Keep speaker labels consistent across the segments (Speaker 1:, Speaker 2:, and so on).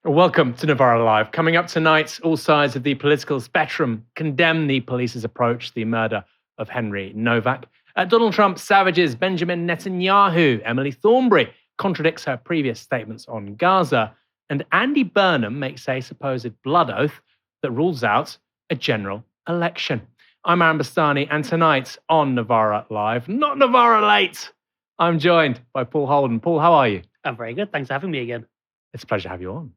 Speaker 1: Welcome to Novara Live. Coming up tonight, all sides of the political spectrum condemn the police's approach to the murder of Henry Nowak. Donald Trump savages Benjamin Netanyahu. Emily Thornberry contradicts her previous statements on Gaza. And Andy Burnham makes a supposed blood oath that rules out a general election. I'm Bastani, and tonight on Novara Live, not Novara late, I'm joined by Paul Holden. Paul, how are you?
Speaker 2: I'm very good. Thanks for having me again.
Speaker 1: It's a pleasure to have you on.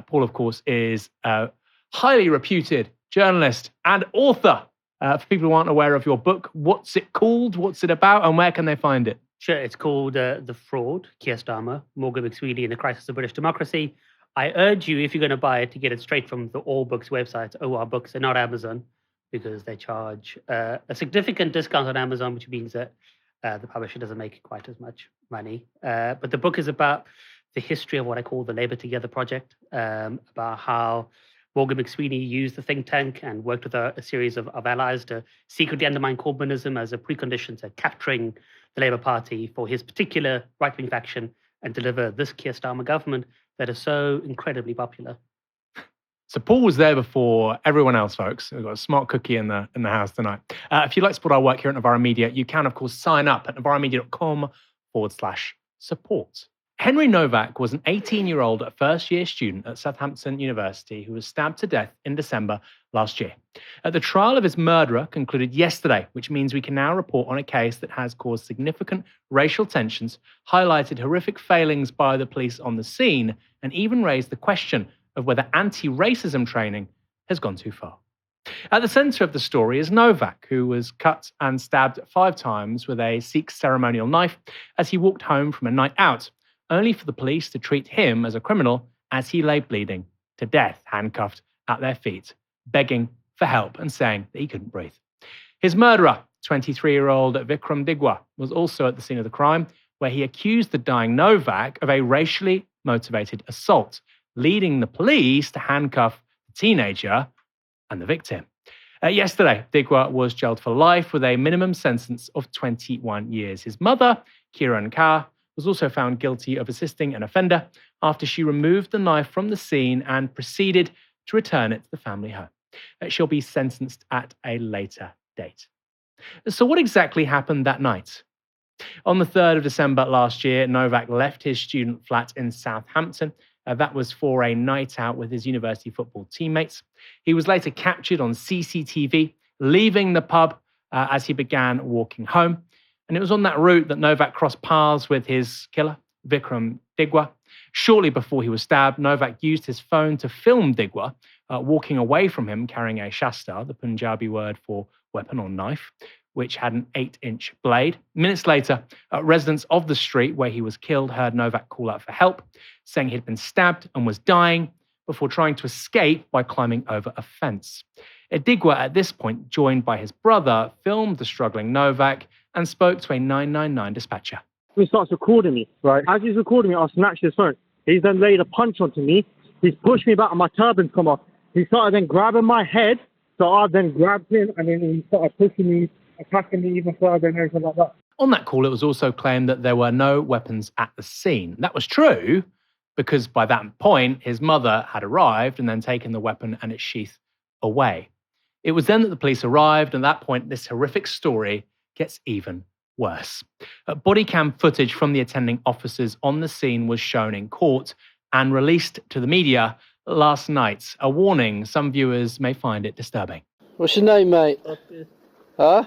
Speaker 1: Paul, of course, is a highly reputed journalist and author. For people who aren't aware of your book, what's it called, what's it about, and where can they find it?
Speaker 2: Sure, it's called The Fraud, Keir Starmer, Morgan McSweeney and the Crisis of British Democracy. I urge you, if you're going to buy it, to get it straight from the All Books website, OR Books, and not Amazon, because they charge a significant discount on Amazon, which means that the publisher doesn't make quite as much money. But the book is about the history of what I call the Labour Together project, about how Morgan McSweeney used the think tank and worked with a series of allies to secretly undermine Corbynism as a precondition to capturing the Labour Party for his particular right-wing faction and deliver this Keir Starmer government that is so incredibly popular.
Speaker 1: So Paul was there before everyone else, folks. We've got a smart cookie in the house tonight. If you'd like to support our work here at Novara Media, you can, of course, sign up at novaramedia.com/support. Henry Nowak was an 18-year-old first-year student at Southampton University who was stabbed to death in December last year. The trial of his murderer concluded yesterday, which means we can now report on a case that has caused significant racial tensions, highlighted horrific failings by the police on the scene, and even raised the question of whether anti-racism training has gone too far. At the centre of the story is Nowak, who was cut and stabbed 5 times with a Sikh ceremonial knife as he walked home from a night out, only for the police to treat him as a criminal as he lay bleeding to death, handcuffed at their feet, begging for help and saying that he couldn't breathe. His murderer, 23-year-old Vikram Digwa, was also at the scene of the crime, where he accused the dying Nowak of a racially motivated assault, leading the police to handcuff the teenager and the victim. Yesterday, Digwa was jailed for life with a minimum sentence of 21 years. His mother, Kiran Kaur, was also found guilty of assisting an offender after she removed the knife from the scene and proceeded to return it to the family home. She'll be sentenced at a later date. So what exactly happened that night? On the 3rd of December last year, Nowak left his student flat in Southampton. That was for a night out with his university football teammates. He was later captured on CCTV, leaving the pub as he began walking home. And it was on that route that Nowak crossed paths with his killer, Vikram Digwa. Shortly before he was stabbed, Nowak used his phone to film Digwa walking away from him carrying a shastar, the Punjabi word for weapon or knife, which had an 8-inch blade. Minutes later, residents of the street where he was killed heard Nowak call out for help, saying he'd been stabbed and was dying before trying to escape by climbing over a fence. Digwa, at this point, joined by his brother, filmed the struggling Nowak and spoke to a 999 dispatcher.
Speaker 3: He starts recording me, right? As he's recording me, I snatched his phone. He's then laid a punch onto me. He's pushed me back and my turban's come off. He started then grabbing my head, so I then grabbed him and then he started pushing me, attacking me even further and everything like that.
Speaker 1: On that call, it was also claimed that there were no weapons at the scene. That was true because by that point, his mother had arrived and then taken the weapon and its sheath away. It was then that the police arrived, and at that point, this horrific story gets even worse. Body cam footage from the attending officers on the scene was shown in court and released to the media last night. A warning, some viewers may find it disturbing.
Speaker 4: What's your name, mate? Huh?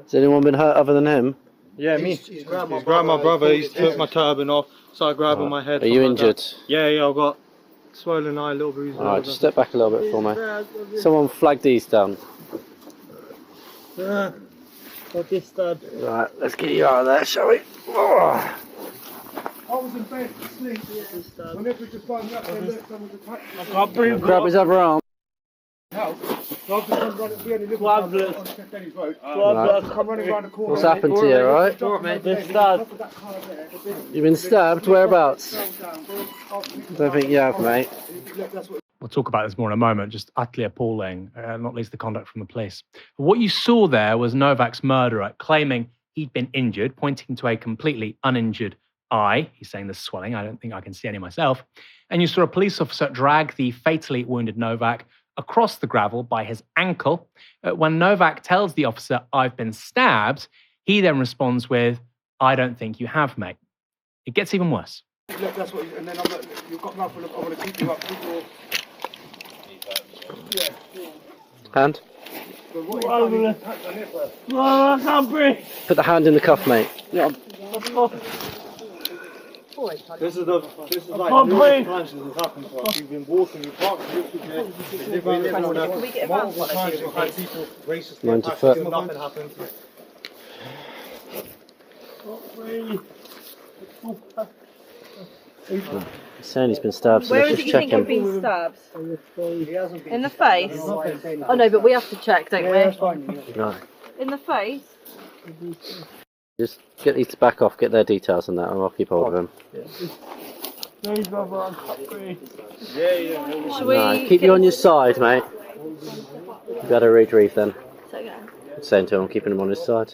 Speaker 4: Has anyone been hurt other than him?
Speaker 3: Yeah, me. He's grabbed my brother, he's took my turban off, started grabbing my head.
Speaker 4: Are you injured?
Speaker 3: Yeah, I've got swollen eye, little bruise.
Speaker 4: Alright, just step back a little bit for me. Someone flag these down.
Speaker 3: I'll just
Speaker 4: Right, let's get you out of there, shall we?
Speaker 3: I was in bed asleep. Whenever just found me up there, look, someone's attacked me. I can't breathe.
Speaker 4: Grab his other arm.
Speaker 3: Help. So I've just gone running, we only live on St. Denny's Road. I'm running around the corner.
Speaker 4: What's happened to you, alright?
Speaker 3: Been stabbed.
Speaker 4: You've been stabbed? Whereabouts? I don't think you have, mate.
Speaker 1: We'll talk about this more in a moment, just utterly appalling, not least the conduct from the police. What you saw there was Nowak's murderer claiming he'd been injured, pointing to a completely uninjured eye. He's saying there's swelling. I don't think I can see any myself. And you saw a police officer drag the fatally wounded Nowak across the gravel by his ankle. When Nowak tells the officer, "I've been stabbed," he then responds with, "I don't think you have, mate." It gets even worse.
Speaker 5: Look, that's what, and then I'm like, you've got mouth full of, I want to keep you up.
Speaker 4: Hand.
Speaker 3: I can't breathe.
Speaker 4: Put the hand in the cuff, mate.
Speaker 3: Yeah.
Speaker 5: This is like
Speaker 3: can't breathe.
Speaker 5: times this has happened to us. We've been walking, we've parked multiple times, we've had people racist
Speaker 4: 90 foot.
Speaker 5: nothing happened.
Speaker 4: He's saying he's been stabbed, so
Speaker 6: Where
Speaker 4: let's
Speaker 6: is it
Speaker 4: just
Speaker 6: you
Speaker 4: check
Speaker 6: think you've
Speaker 4: him.
Speaker 6: been stabbed? In the face? Oh no, but we have to check, don't we?
Speaker 4: Right.
Speaker 6: In the face?
Speaker 4: Just get these to back off, get their details on that, and I'll keep hold of him.
Speaker 6: Should we
Speaker 4: No, keep you on your side, mate. You better retrieve then.
Speaker 6: Okay.
Speaker 4: Saying to him, I'm keeping him on his side.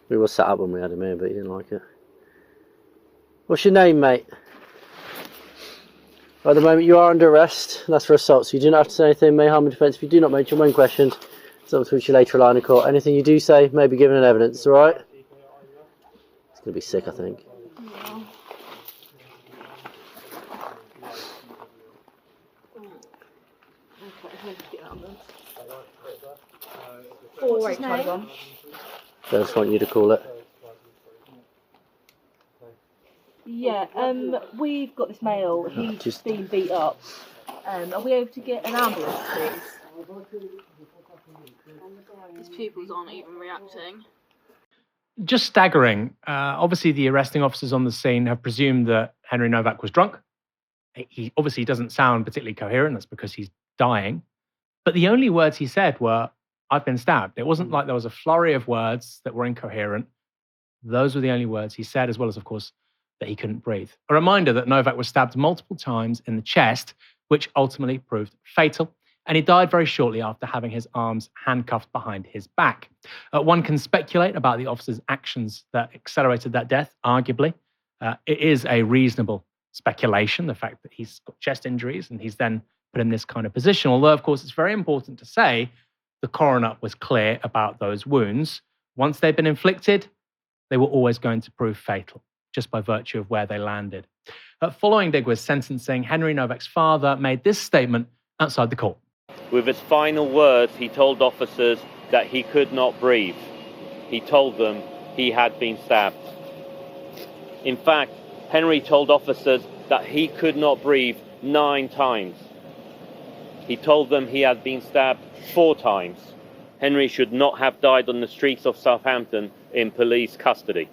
Speaker 4: We were sat up when we had him here, but he didn't like it. What's your name, mate? At the moment, you are under arrest. That's for assault, so you do not have to say anything, may harm in defence. If you do not mention when questioned, it's up to which you later rely in court. Anything you do say may be given in evidence, alright? It's going to be sick, I think.
Speaker 6: What's his name?
Speaker 4: I just want you to call it.
Speaker 6: Yeah, we've got this male. He's
Speaker 4: just-
Speaker 6: been beat up. Are we able to get an ambulance, please?
Speaker 7: His pupils aren't even reacting.
Speaker 1: Just staggering. Obviously, the arresting officers on the scene have presumed that Henry Nowak was drunk. He obviously doesn't sound particularly coherent. That's because he's dying. But the only words he said were, "I've been stabbed." It wasn't like there was a flurry of words that were incoherent. Those were the only words he said, as well as, of course, that he couldn't breathe. A reminder that Nowak was stabbed multiple times in the chest, which ultimately proved fatal. And he died very shortly after having his arms handcuffed behind his back. One can speculate about the officer's actions that accelerated that death, arguably. It is a reasonable speculation, the fact that he's got chest injuries and he's then put in this kind of position. Although, of course, it's very important to say the coroner was clear about those wounds. Once they'd been inflicted, they were always going to prove fatal, just by virtue of where they landed. Following Digwe's sentencing, Henry Nowak's father made this statement outside the court.
Speaker 8: With his final words, he told officers that he could not breathe. He told them he had been stabbed. In fact, Henry told officers that he could not breathe 9 times. He told them he had been stabbed 4 times. Henry should not have died on the streets of Southampton in police custody.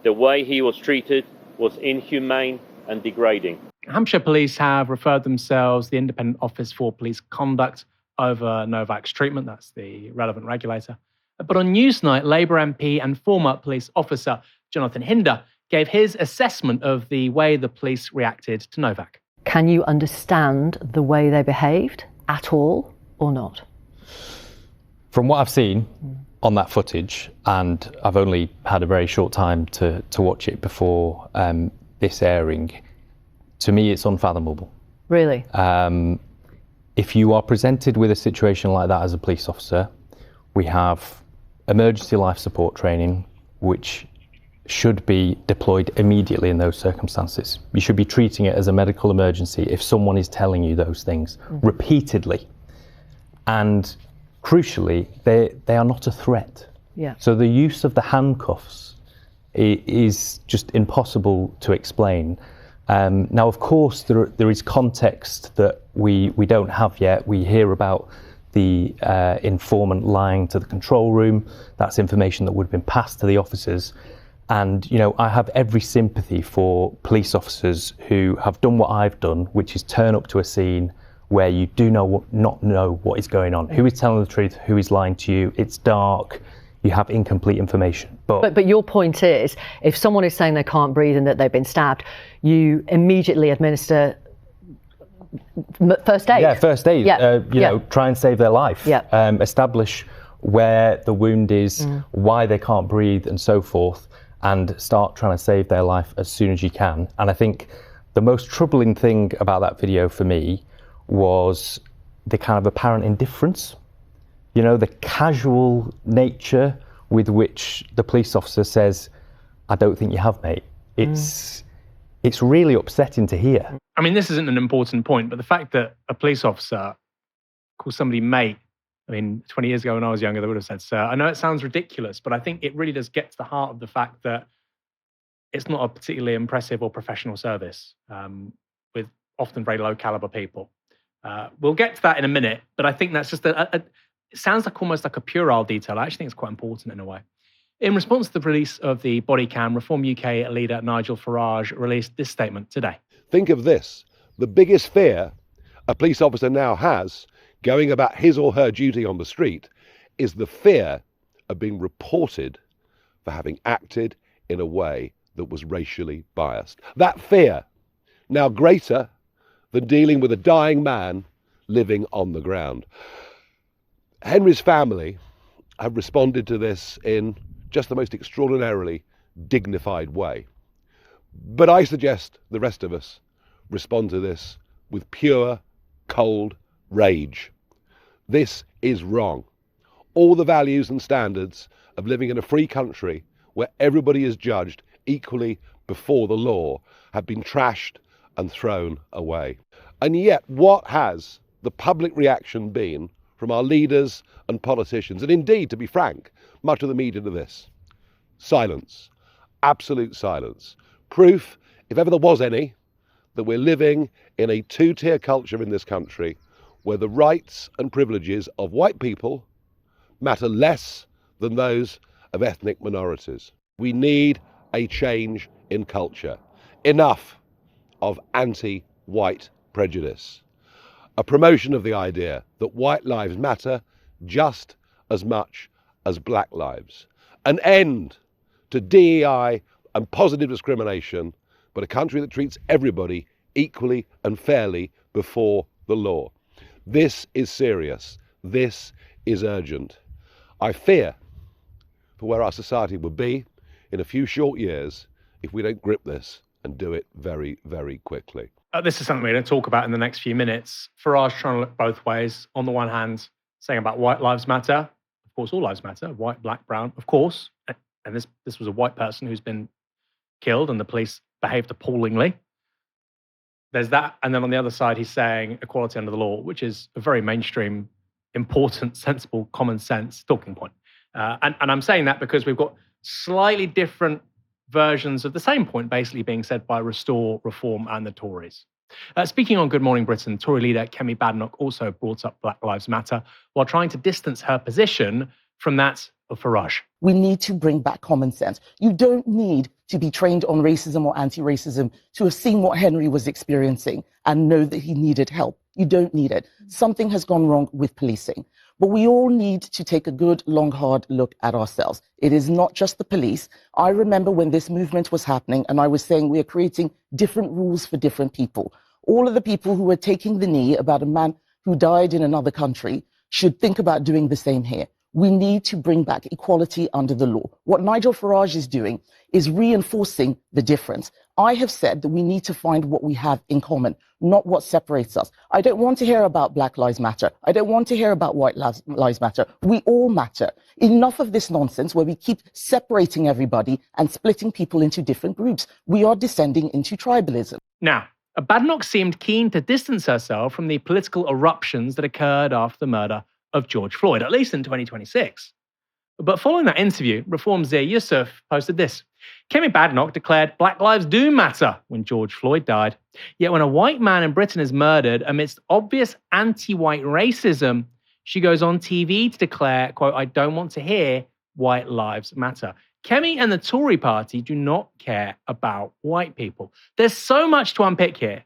Speaker 8: The way he was treated was inhumane and degrading.
Speaker 1: Hampshire Police have referred themselves the Independent Office for Police Conduct over Nowak's treatment. That's the relevant regulator. But on Newsnight, Labour MP and former police officer Jonathan Hinder gave his assessment of the way the police reacted to Nowak.
Speaker 9: Can you understand the way they behaved at all or not?
Speaker 10: From what I've seen on that footage, and I've only had a very short time to watch it before this airing, to me it's unfathomable.
Speaker 9: Really?
Speaker 10: If you are presented with a situation like that as a police officer, we have emergency life support training, which should be deployed immediately in those circumstances. You should be treating it as a medical emergency if someone is telling you those things repeatedly. And crucially, they are not a threat.
Speaker 9: Yeah.
Speaker 10: So the use of the handcuffs is just impossible to explain. Now, of course, there is context that we don't have yet. We hear about the informant lying to the control room. That's information that would have been passed to the officers. And, you know, I have every sympathy for police officers who have done what I've done, which is turn up to a scene where you do not know what is going on. Who is telling the truth? Who is lying to you? It's dark. You have incomplete information.
Speaker 9: But your point is, if someone is saying they can't breathe and that they've been stabbed, you immediately administer first aid.
Speaker 10: Yeah, first aid.
Speaker 9: Yeah.
Speaker 10: You know, try and save their life.
Speaker 9: Yeah.
Speaker 10: Establish where the wound is, why they can't breathe, and so forth. and start trying to save their life as soon as you can. And I think the most troubling thing about that video for me was the kind of apparent indifference, the casual nature with which the police officer says, "I don't think you have, mate." It's really upsetting to hear.
Speaker 1: I mean, this isn't an important point, but the fact that a police officer calls somebody mate, 20 years ago when I was younger, they would have said sir. I know it sounds ridiculous, but I think it really does get to the heart of the fact that it's not a particularly impressive or professional service with often very low caliber people. We'll get to that in a minute, but I think that's just it sounds like almost like a puerile detail. I actually think it's quite important in a way. In response to the release of the body cam, Reform UK leader Nigel Farage released this statement today.
Speaker 11: Think of this. The biggest fear a police officer now has going about his or her duty on the street is the fear of being reported for having acted in a way that was racially biased. That fear, now greater than dealing with a dying man living on the ground. Henry's family have responded to this in just the most extraordinarily dignified way. But I suggest the rest of us respond to this with pure, cold rage. This is wrong. All the values and standards of living in a free country where everybody is judged equally before the law have been trashed and thrown away. And yet, what has the public reaction been from our leaders and politicians, and indeed, to be frank, much of the media to this? Silence. Absolute silence. Proof, if ever there was any, that we're living in a two-tier culture in this country where the rights and privileges of white people matter less than those of ethnic minorities. We need a change in culture. Enough of anti-white prejudice. A promotion of the idea that white lives matter just as much as black lives. An end to DEI and positive discrimination, but a country that treats everybody equally and fairly before the law. This is serious. This is urgent. I fear for where our society would be in a few short years if we don't grip this and do it very, very quickly.
Speaker 1: This is something we're going to talk about in the next few minutes. Farage trying to look both ways. On the one hand, saying about white lives matter. Of course, all lives matter. White, black, brown, of course. And this was a white person who's been killed and the police behaved appallingly. There's that. And then on the other side, he's saying equality under the law, which is a very mainstream, important, sensible, common sense talking point. And I'm saying that because we've got slightly different versions of the same point basically being said by Restore, Reform and the Tories. Speaking on Good Morning Britain, Tory leader Kemi Badenoch also brought up Black Lives Matter while trying to distance her position from that of Farage.
Speaker 12: We need to bring back common sense. You don't need to be trained on racism or anti-racism to have seen what Henry was experiencing and know that he needed help. You don't need it. Something has gone wrong with policing. But we all need to take a good, long, hard look at ourselves. It is not just the police. I remember when this movement was happening and I was saying we are creating different rules for different people. All of the people who were taking the knee about a man who died in another country should think about doing the same here. We need to bring back equality under the law. What Nigel Farage is doing is reinforcing the difference. I have said that we need to find what we have in common, not what separates us. I don't want to hear about Black Lives Matter. I don't want to hear about White Lives Matter. We all matter. Enough of this nonsense where we keep separating everybody and splitting people into different groups. We are descending into tribalism.
Speaker 1: Now, Badenoch seemed keen to distance herself from the political eruptions that occurred after the murder of George Floyd, at least in 2026. But following that interview, Reform's Zia Yusuf posted this. Kemi Badenoch declared Black lives do matter when George Floyd died. Yet when a white man in Britain is murdered amidst obvious anti-white racism, she goes on TV to declare, quote, I don't want to hear white lives matter. Kemi and the Tory party do not care about white people. There's so much to unpick here.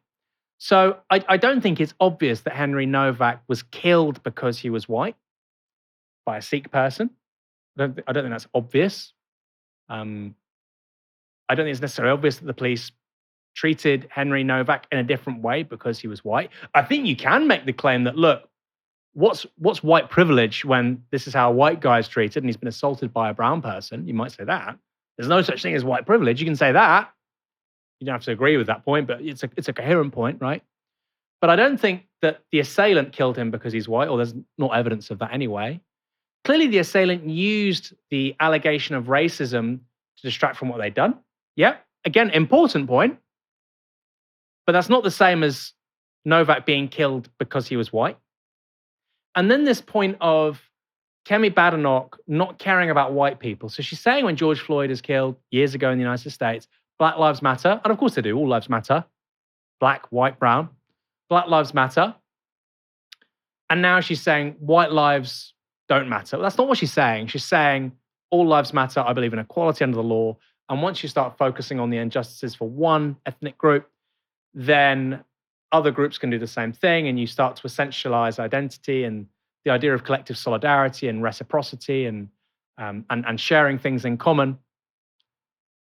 Speaker 1: So I don't think it's obvious that Henry Nowak was killed because he was white by a Sikh person. I don't think that's obvious. I don't think it's necessarily obvious that the police treated Henry Nowak in a different way because he was white. I think you can make the claim that, look, what's white privilege when this is how a white guy is treated and he's been assaulted by a brown person? You might say that. There's no such thing as white privilege. You can say that. You don't have to agree with that point, but it's a coherent point, right? But I don't think that the assailant killed him because he's white, or there's not evidence of that anyway. Clearly, the assailant used the allegation of racism to distract from what they'd done. Yeah, again, important point. But that's not the same as Nowak being killed because he was white. And then this point of Kemi Badenoch not caring about white people. So she's saying when George Floyd is killed years ago in the United States, Black lives matter. And of course they do, all lives matter. Black, white, brown. Black lives matter. And now she's saying white lives don't matter. Well, that's not what she's saying. She's saying all lives matter. I believe in equality under the law. And once you start focusing on the injustices for one ethnic group, then other groups can do the same thing. And you start to essentialize identity and the idea of collective solidarity and reciprocity and sharing things in common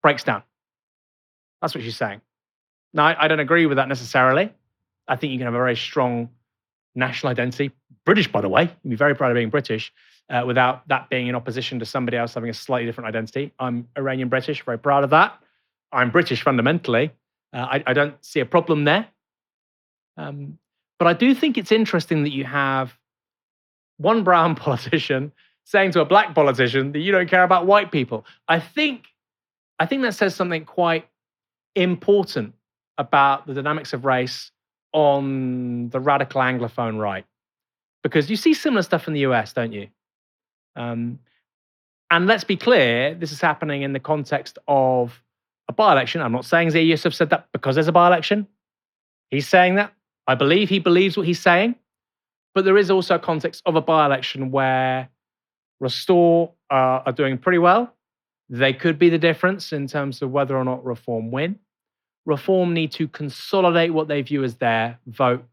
Speaker 1: breaks down. That's what she's saying. Now, I don't agree with that necessarily. I think you can have a very strong national identity, British, by the way, you'd be very proud of being British, without that being in opposition to somebody else having a slightly different identity. I'm Iranian British, very proud of that. I'm British fundamentally. I don't see a problem there. But I do think it's interesting that you have one brown politician saying to a black politician that you don't care about white people. I think that says something quite important about the dynamics of race on the radical Anglophone right. Because you see similar stuff in the US, don't you? And let's be clear, this is happening in the context of a by-election. I'm not saying Zair Yusuf said that because there's a by-election. He's saying that. I believe he believes what he's saying. But there is also a context of a by-election where Restore are doing pretty well. They could be the difference in terms of whether or not Reform win. Reform need to consolidate what they view as their vote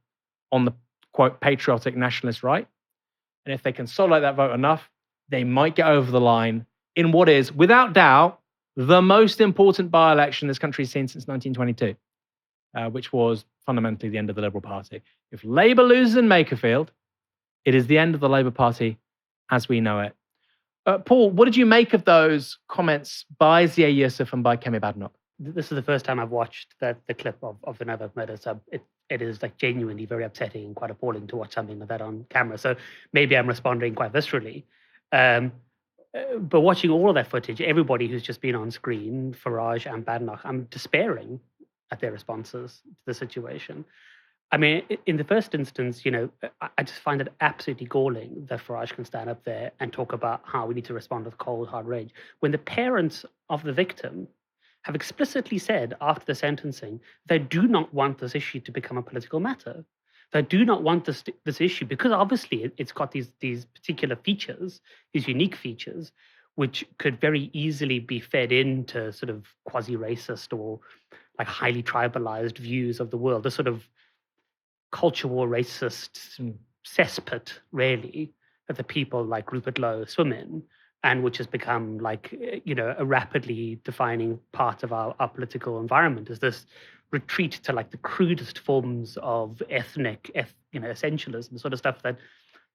Speaker 1: on the, quote, patriotic nationalist right. And if they consolidate that vote enough, they might get over the line in what is, without doubt, the most important by-election this country's seen since 1922, which was fundamentally the end of the Liberal Party. If Labour loses in Makerfield, it is the end of the Labour Party as we know it. Paul, what did you make of those comments by Zair Yusuf and by Kemi Badenoch?
Speaker 2: This is the first time I've watched the clip of the Nowak murder, so it is like genuinely very upsetting and quite appalling to watch something like that on camera. So maybe I'm responding quite viscerally. But watching all of that footage, everybody who's just been on screen, Farage and Badenoch, I'm despairing at their responses to the situation. I mean, in the first instance, I just find it absolutely galling that Farage can stand up there and talk about how we need to respond with cold, hard rage, when the parents of the victim have explicitly said after the sentencing they do not want this issue to become a political matter. They do not want this issue because obviously it's got these particular features, these unique features, which could very easily be fed into sort of quasi-racist or like highly tribalized views of the world, a sort of culture war racist cesspit, really, that the people like Rupert Lowe swim in, and which has become like, a rapidly defining part of our political environment, is this retreat to like the crudest forms of ethnic, essentialism, the sort of stuff that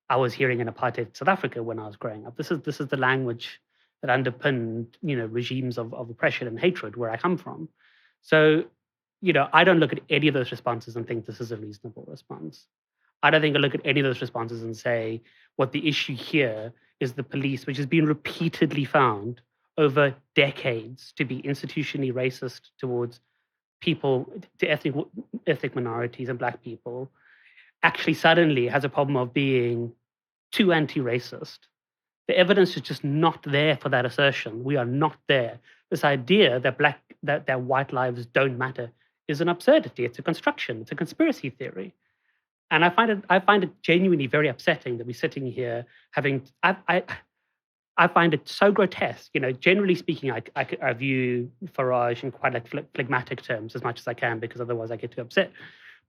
Speaker 2: I was hearing in apartheid South Africa when I was growing up. This is the language that underpinned, regimes of oppression and hatred where I come from. So, I don't look at any of those responses and think this is a reasonable response. I don't think I look at any of those responses and say what the issue here is the police, which has been repeatedly found over decades to be institutionally racist towards people, to ethnic minorities and Black people, actually suddenly has a problem of being too anti-racist. The evidence is just not there for that assertion. We are not there. This idea that white lives don't matter is an absurdity. It's a construction. It's a conspiracy theory. And I find it genuinely very upsetting that we're sitting here having. I find it so grotesque. Generally speaking, I view Farage in quite like phlegmatic terms as much as I can, because otherwise I get too upset.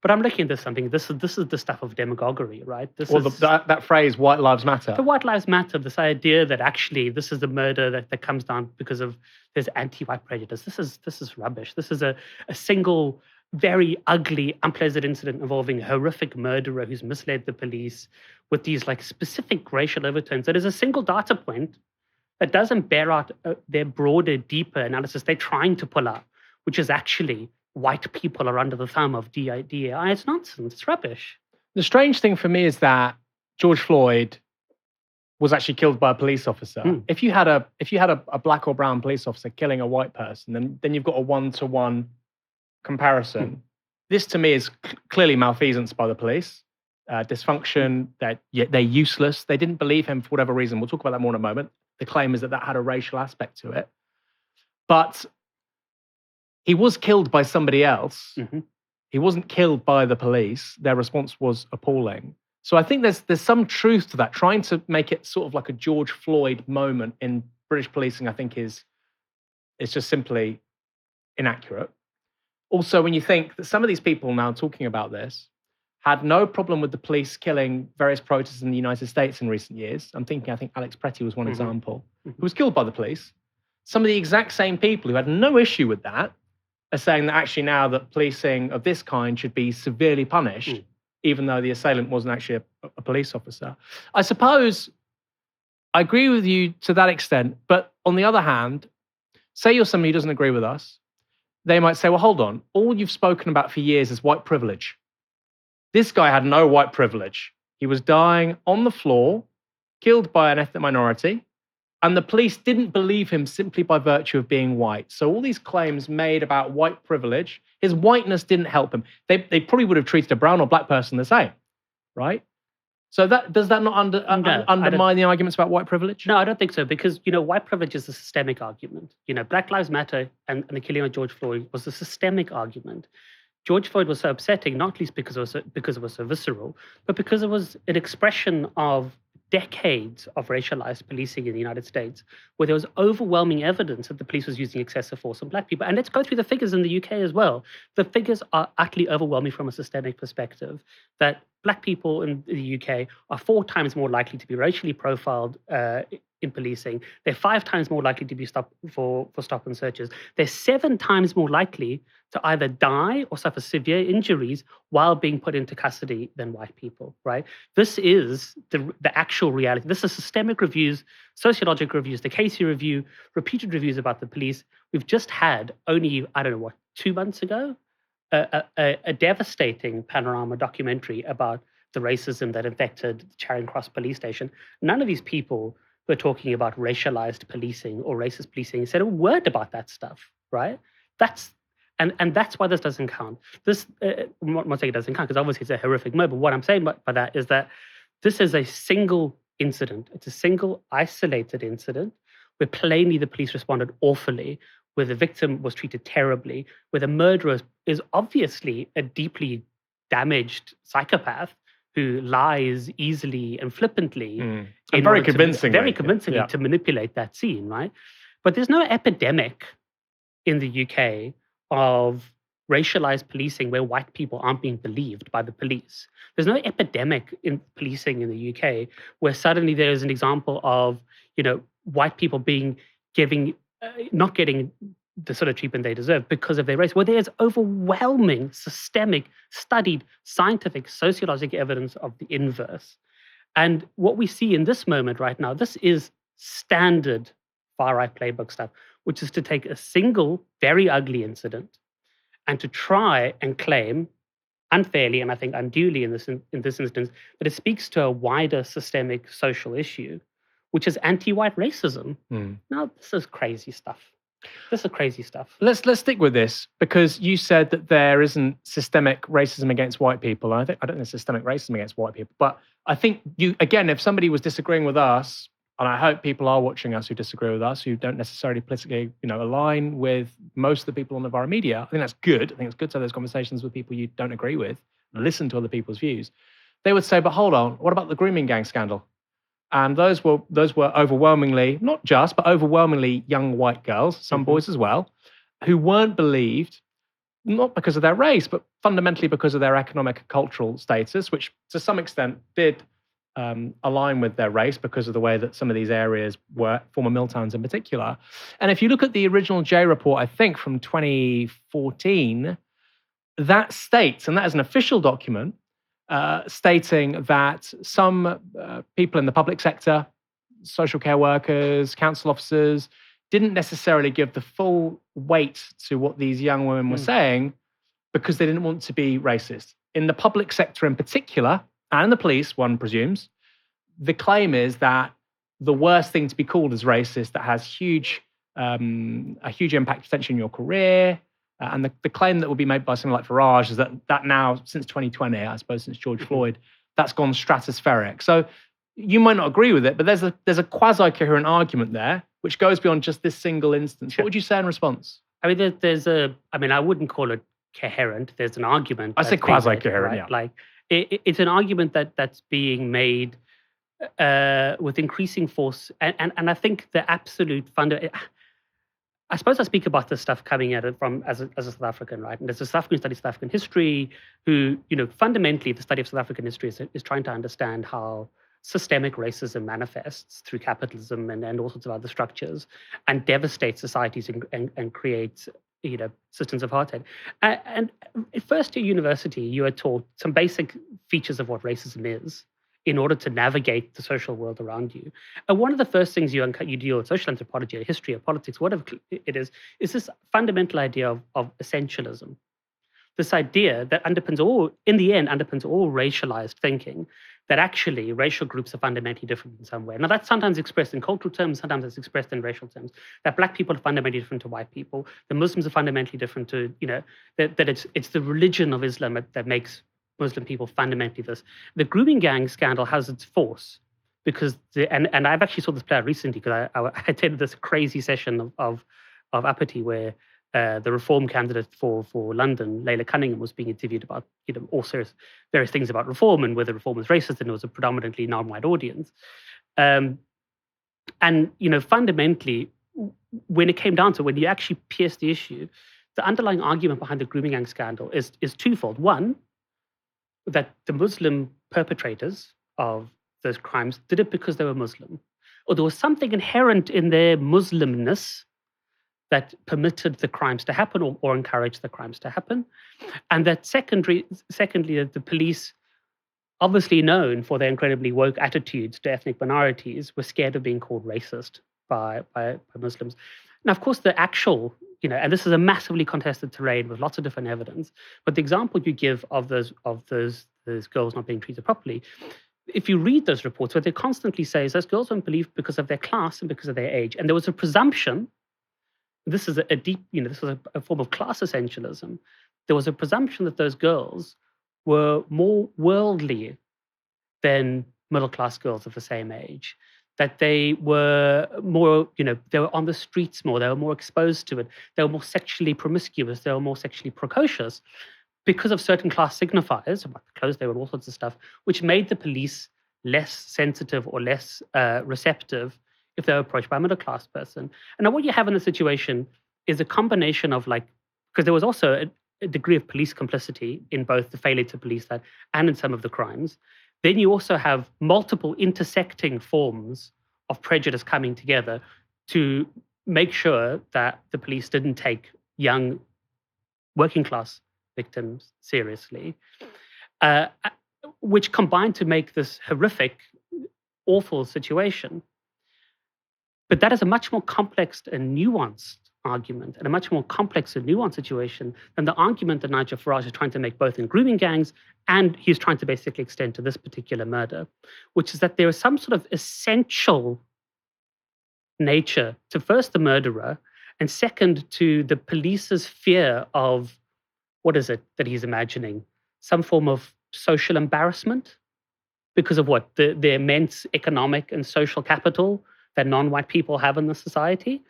Speaker 2: But I'm looking at this something. This is the stuff of demagoguery, right?
Speaker 1: That phrase, "white lives matter."
Speaker 2: The white lives matter. This idea that actually this is the murder that comes down because of there's anti-white prejudice. This is rubbish. This is a single, very ugly, unpleasant incident involving a horrific murderer who's misled the police with these like specific racial overtones. That is a single data point that doesn't bear out their broader, deeper analysis they're trying to pull out, which is actually white people are under the thumb of DEI. It's nonsense. It's rubbish.
Speaker 1: The strange thing for me is that George Floyd was actually killed by a police officer. If you had a black or brown police officer killing a white person, then you've got a one-to-one comparison. This to me is clearly malfeasance by the police, dysfunction. They're useless. They didn't believe him for whatever reason. We'll talk about that more in a moment. The claim is that had a racial aspect to it, but he was killed by somebody else. He wasn't killed by the police. Their response was appalling. So I think there's some truth to that. Trying to make it sort of like a George Floyd moment in British policing, I think is just simply inaccurate. Also, when you think that some of these people now talking about this had no problem with the police killing various protesters in the United States in recent years. I think Alex Pretty was one example, who was killed by the police. Some of the exact same people who had no issue with that are saying that actually now that policing of this kind should be severely punished, even though the assailant wasn't actually a police officer. I suppose I agree with you to that extent, but on the other hand, say you're somebody who doesn't agree with us, they might say, well, hold on, all you've spoken about for years is white privilege. This guy had no white privilege. He was dying on the floor, killed by an ethnic minority, and the police didn't believe him simply by virtue of being white. So all these claims made about white privilege, his whiteness didn't help him. They probably would have treated a brown or black person the same, right? So does that not undermine the arguments about white privilege?
Speaker 2: No, I don't think so, because, white privilege is a systemic argument. Black Lives Matter and the killing of George Floyd was a systemic argument. George Floyd was so upsetting, not least because it was so visceral, but because it was an expression of decades of racialized policing in the United States, where there was overwhelming evidence that the police was using excessive force on black people. And let's go through the figures in the UK as well. The figures are utterly overwhelming from a systemic perspective, that black people in the UK are 4 times more likely to be racially profiled in policing. They're 5 times more likely to be stopped for stop and searches. They're 7 times more likely to either die or suffer severe injuries while being put into custody than white people, right? This is the actual reality. This is systemic reviews, sociologic reviews, the Casey review, repeated reviews about the police. We've just had only, 2 months ago, a devastating Panorama documentary about the racism that affected Charing Cross police station. None of these people who are talking about racialized policing or racist policing said a word about that stuff, right? And that's why this doesn't count. I'm not saying it doesn't count, because obviously it's a horrific murder. But what I'm saying by that is that this is a single incident. It's a single isolated incident where plainly the police responded awfully, where the victim was treated terribly, where the murderer is obviously a deeply damaged psychopath who lies easily and flippantly.
Speaker 1: And very convincingly.
Speaker 2: To manipulate that scene, right? But there's no epidemic in the UK of racialized policing where white people aren't being believed by the police. There's no epidemic in policing in the UK where suddenly there's an example of, white people not getting the sort of treatment they deserve because of their race, where there's overwhelming, systemic, studied, scientific, sociological evidence of the inverse. And what we see in this moment right now, this is standard far-right playbook stuff, which is to take a single, very ugly incident and to try and claim unfairly, and I think unduly in this instance, that it speaks to a wider systemic social issue, which is anti-white racism. Now, this is crazy stuff. Let's
Speaker 1: stick with this, because you said that there isn't systemic racism against white people. I don't think there's systemic racism against white people, but I think if somebody was disagreeing with us, and I hope people are watching us who disagree with us, who don't necessarily politically, align with most of the people on Novara media, I think that's good. I think it's good to have those conversations with people you don't agree with, and listen to other people's views. They would say, but hold on, what about the grooming gang scandal? And those were overwhelmingly, not just, but overwhelmingly young white girls, some boys as well, who weren't believed, not because of their race, but fundamentally because of their economic and cultural status, which to some extent did align with their race because of the way that some of these areas were, former mill towns in particular. And if you look at the original J report, I think from 2014, that states, and that is an official document, stating that some people in the public sector, social care workers, council officers, didn't necessarily give the full weight to what these young women were saying because they didn't want to be racist. In the public sector in particular, and the police, one presumes, the claim is that the worst thing to be called is racist, that has a huge impact potentially in your career. And the claim that will be made by someone like Farage is that now, since 2020, I suppose since George Floyd, that's gone stratospheric. So you might not agree with it, but there's a quasi-coherent argument there, which goes beyond just this single instance. What would you say in response?
Speaker 2: I mean, I wouldn't call it coherent. There's an argument.
Speaker 1: I say quasi-coherent,
Speaker 2: right?
Speaker 1: yeah.
Speaker 2: Like, it's an argument that's being made with increasing force. And I think the absolute I suppose I speak about this stuff coming at it from as a South African, right? And there's a South African who studies South African history who, fundamentally the study of South African history is trying to understand how systemic racism manifests through capitalism and all sorts of other structures and devastates societies and creates, systems of apartheid. And at first year university, you are taught some basic features of what racism is in order to navigate the social world around you. And one of the first things you deal with social anthropology or history or politics, whatever it is this fundamental idea of essentialism. This idea that underpins all racialized thinking, that actually racial groups are fundamentally different in some way. Now, that's sometimes expressed in cultural terms, sometimes it's expressed in racial terms, that black people are fundamentally different to white people, the Muslims are fundamentally different to, that it's the religion of Islam that makes Muslim people fundamentally this. The grooming gang scandal has its force because, and I've actually saw this play out recently because I attended this crazy session of Uppity where the reform candidate for London, Layla Cunningham, was being interviewed about all various things about reform and whether reform was racist, and it was a predominantly non-white audience. And fundamentally, when it came down to when you actually pierce the issue, the underlying argument behind the grooming gang scandal is twofold. One, that the Muslim perpetrators of those crimes did it because they were Muslim, or there was something inherent in their Muslimness that permitted the crimes to happen or encouraged the crimes to happen. And that secondly, that the police, obviously known for their incredibly woke attitudes to ethnic minorities, were scared of being called racist by Muslims. Now, of course, the actual, and this is a massively contested terrain with lots of different evidence, but the example you give of those girls not being treated properly, if you read those reports, what they constantly say is those girls weren't believed because of their class and because of their age. And there was a presumption, this is a deep, this was a form of class essentialism. There was a presumption that those girls were more worldly than middle-class girls of the same age, that they were more, they were on the streets more, they were more exposed to it, they were more sexually promiscuous, they were more sexually precocious because of certain class signifiers, about the clothes they were, all sorts of stuff, which made the police less sensitive or less receptive if they were approached by a middle-class person. And now what you have in the situation is a combination of because there was also a degree of police complicity in both the failure to police that and in some of the crimes. Then you also have multiple intersecting forms of prejudice coming together to make sure that the police didn't take young working class victims seriously, which combined to make this horrific, awful situation. But that is a much more complex and nuanced argument and a much more complex and nuanced situation than the argument that Nigel Farage is trying to make both in grooming gangs and he's trying to basically extend to this particular murder, which is that there is some sort of essential nature to first the murderer and second to the police's fear of, what is it that he's imagining? Some form of social embarrassment because of what? The immense economic and social capital that non-white people have in the society.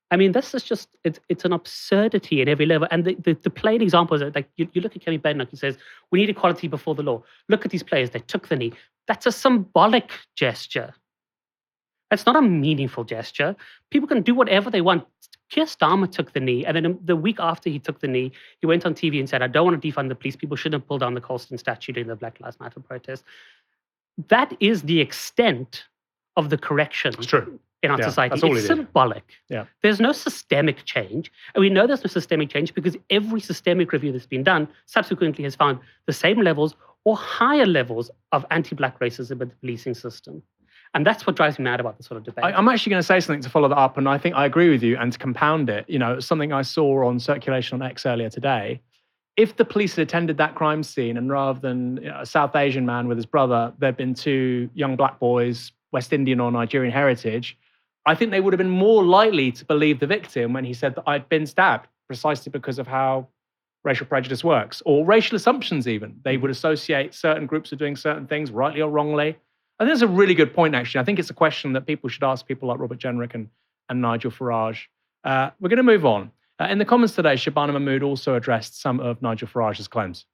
Speaker 2: I mean, this is just, it's an absurdity at every level. And the plain example is that, you look at Kemi Badenoch, he says, we need equality before the law. Look at these players, they took the knee. That's a symbolic gesture. That's not a meaningful gesture. People can do whatever they want. Keir Starmer took the knee, and then the week after he took the knee, he went on TV and said, I don't want to defund the police. People shouldn't have pulled down the Colston statue during the Black Lives Matter protest. That is the extent of the correction. It's true. In our society. It's symbolic.
Speaker 1: Yeah.
Speaker 2: There's no systemic change. And we know there's no systemic change because every systemic review that's been done subsequently has found the same levels or higher levels of anti-Black racism in the policing system. And that's what drives me mad about this sort of debate.
Speaker 1: I'm actually going to say something to follow that up, and I think I agree with you. And to compound it, something I saw on circulation on X earlier today. If the police had attended that crime scene and rather than a South Asian man with his brother, there'd been two young black boys, West Indian or Nigerian heritage, I think they would have been more likely to believe the victim when he said that I'd been stabbed, precisely because of how racial prejudice works, or racial assumptions even. They would associate certain groups with doing certain things, rightly or wrongly. I think that's a really good point, actually. I think it's a question that people should ask people like Robert Jenrick and Nigel Farage. We're going to move on. In the comments today, Shabana Mahmood also addressed some of Nigel Farage's claims.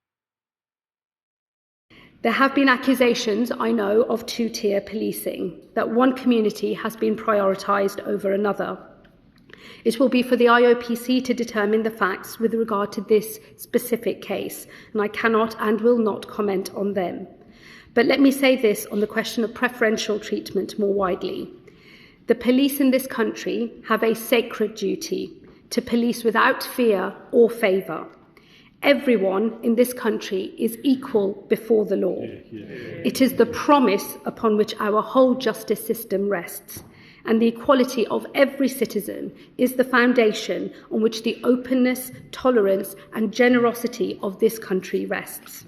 Speaker 13: There have been accusations, I know, of two-tier policing, that one community has been prioritised over another. It will be for the IOPC to determine the facts with regard to this specific case, and I cannot and will not comment on them. But let me say this on the question of preferential treatment more widely. The police in this country have a sacred duty to police without fear or favour. Everyone in this country is equal before the law. It is the promise upon which our whole justice system rests, and the equality of every citizen is the foundation on which the openness, tolerance, and generosity of this country rests.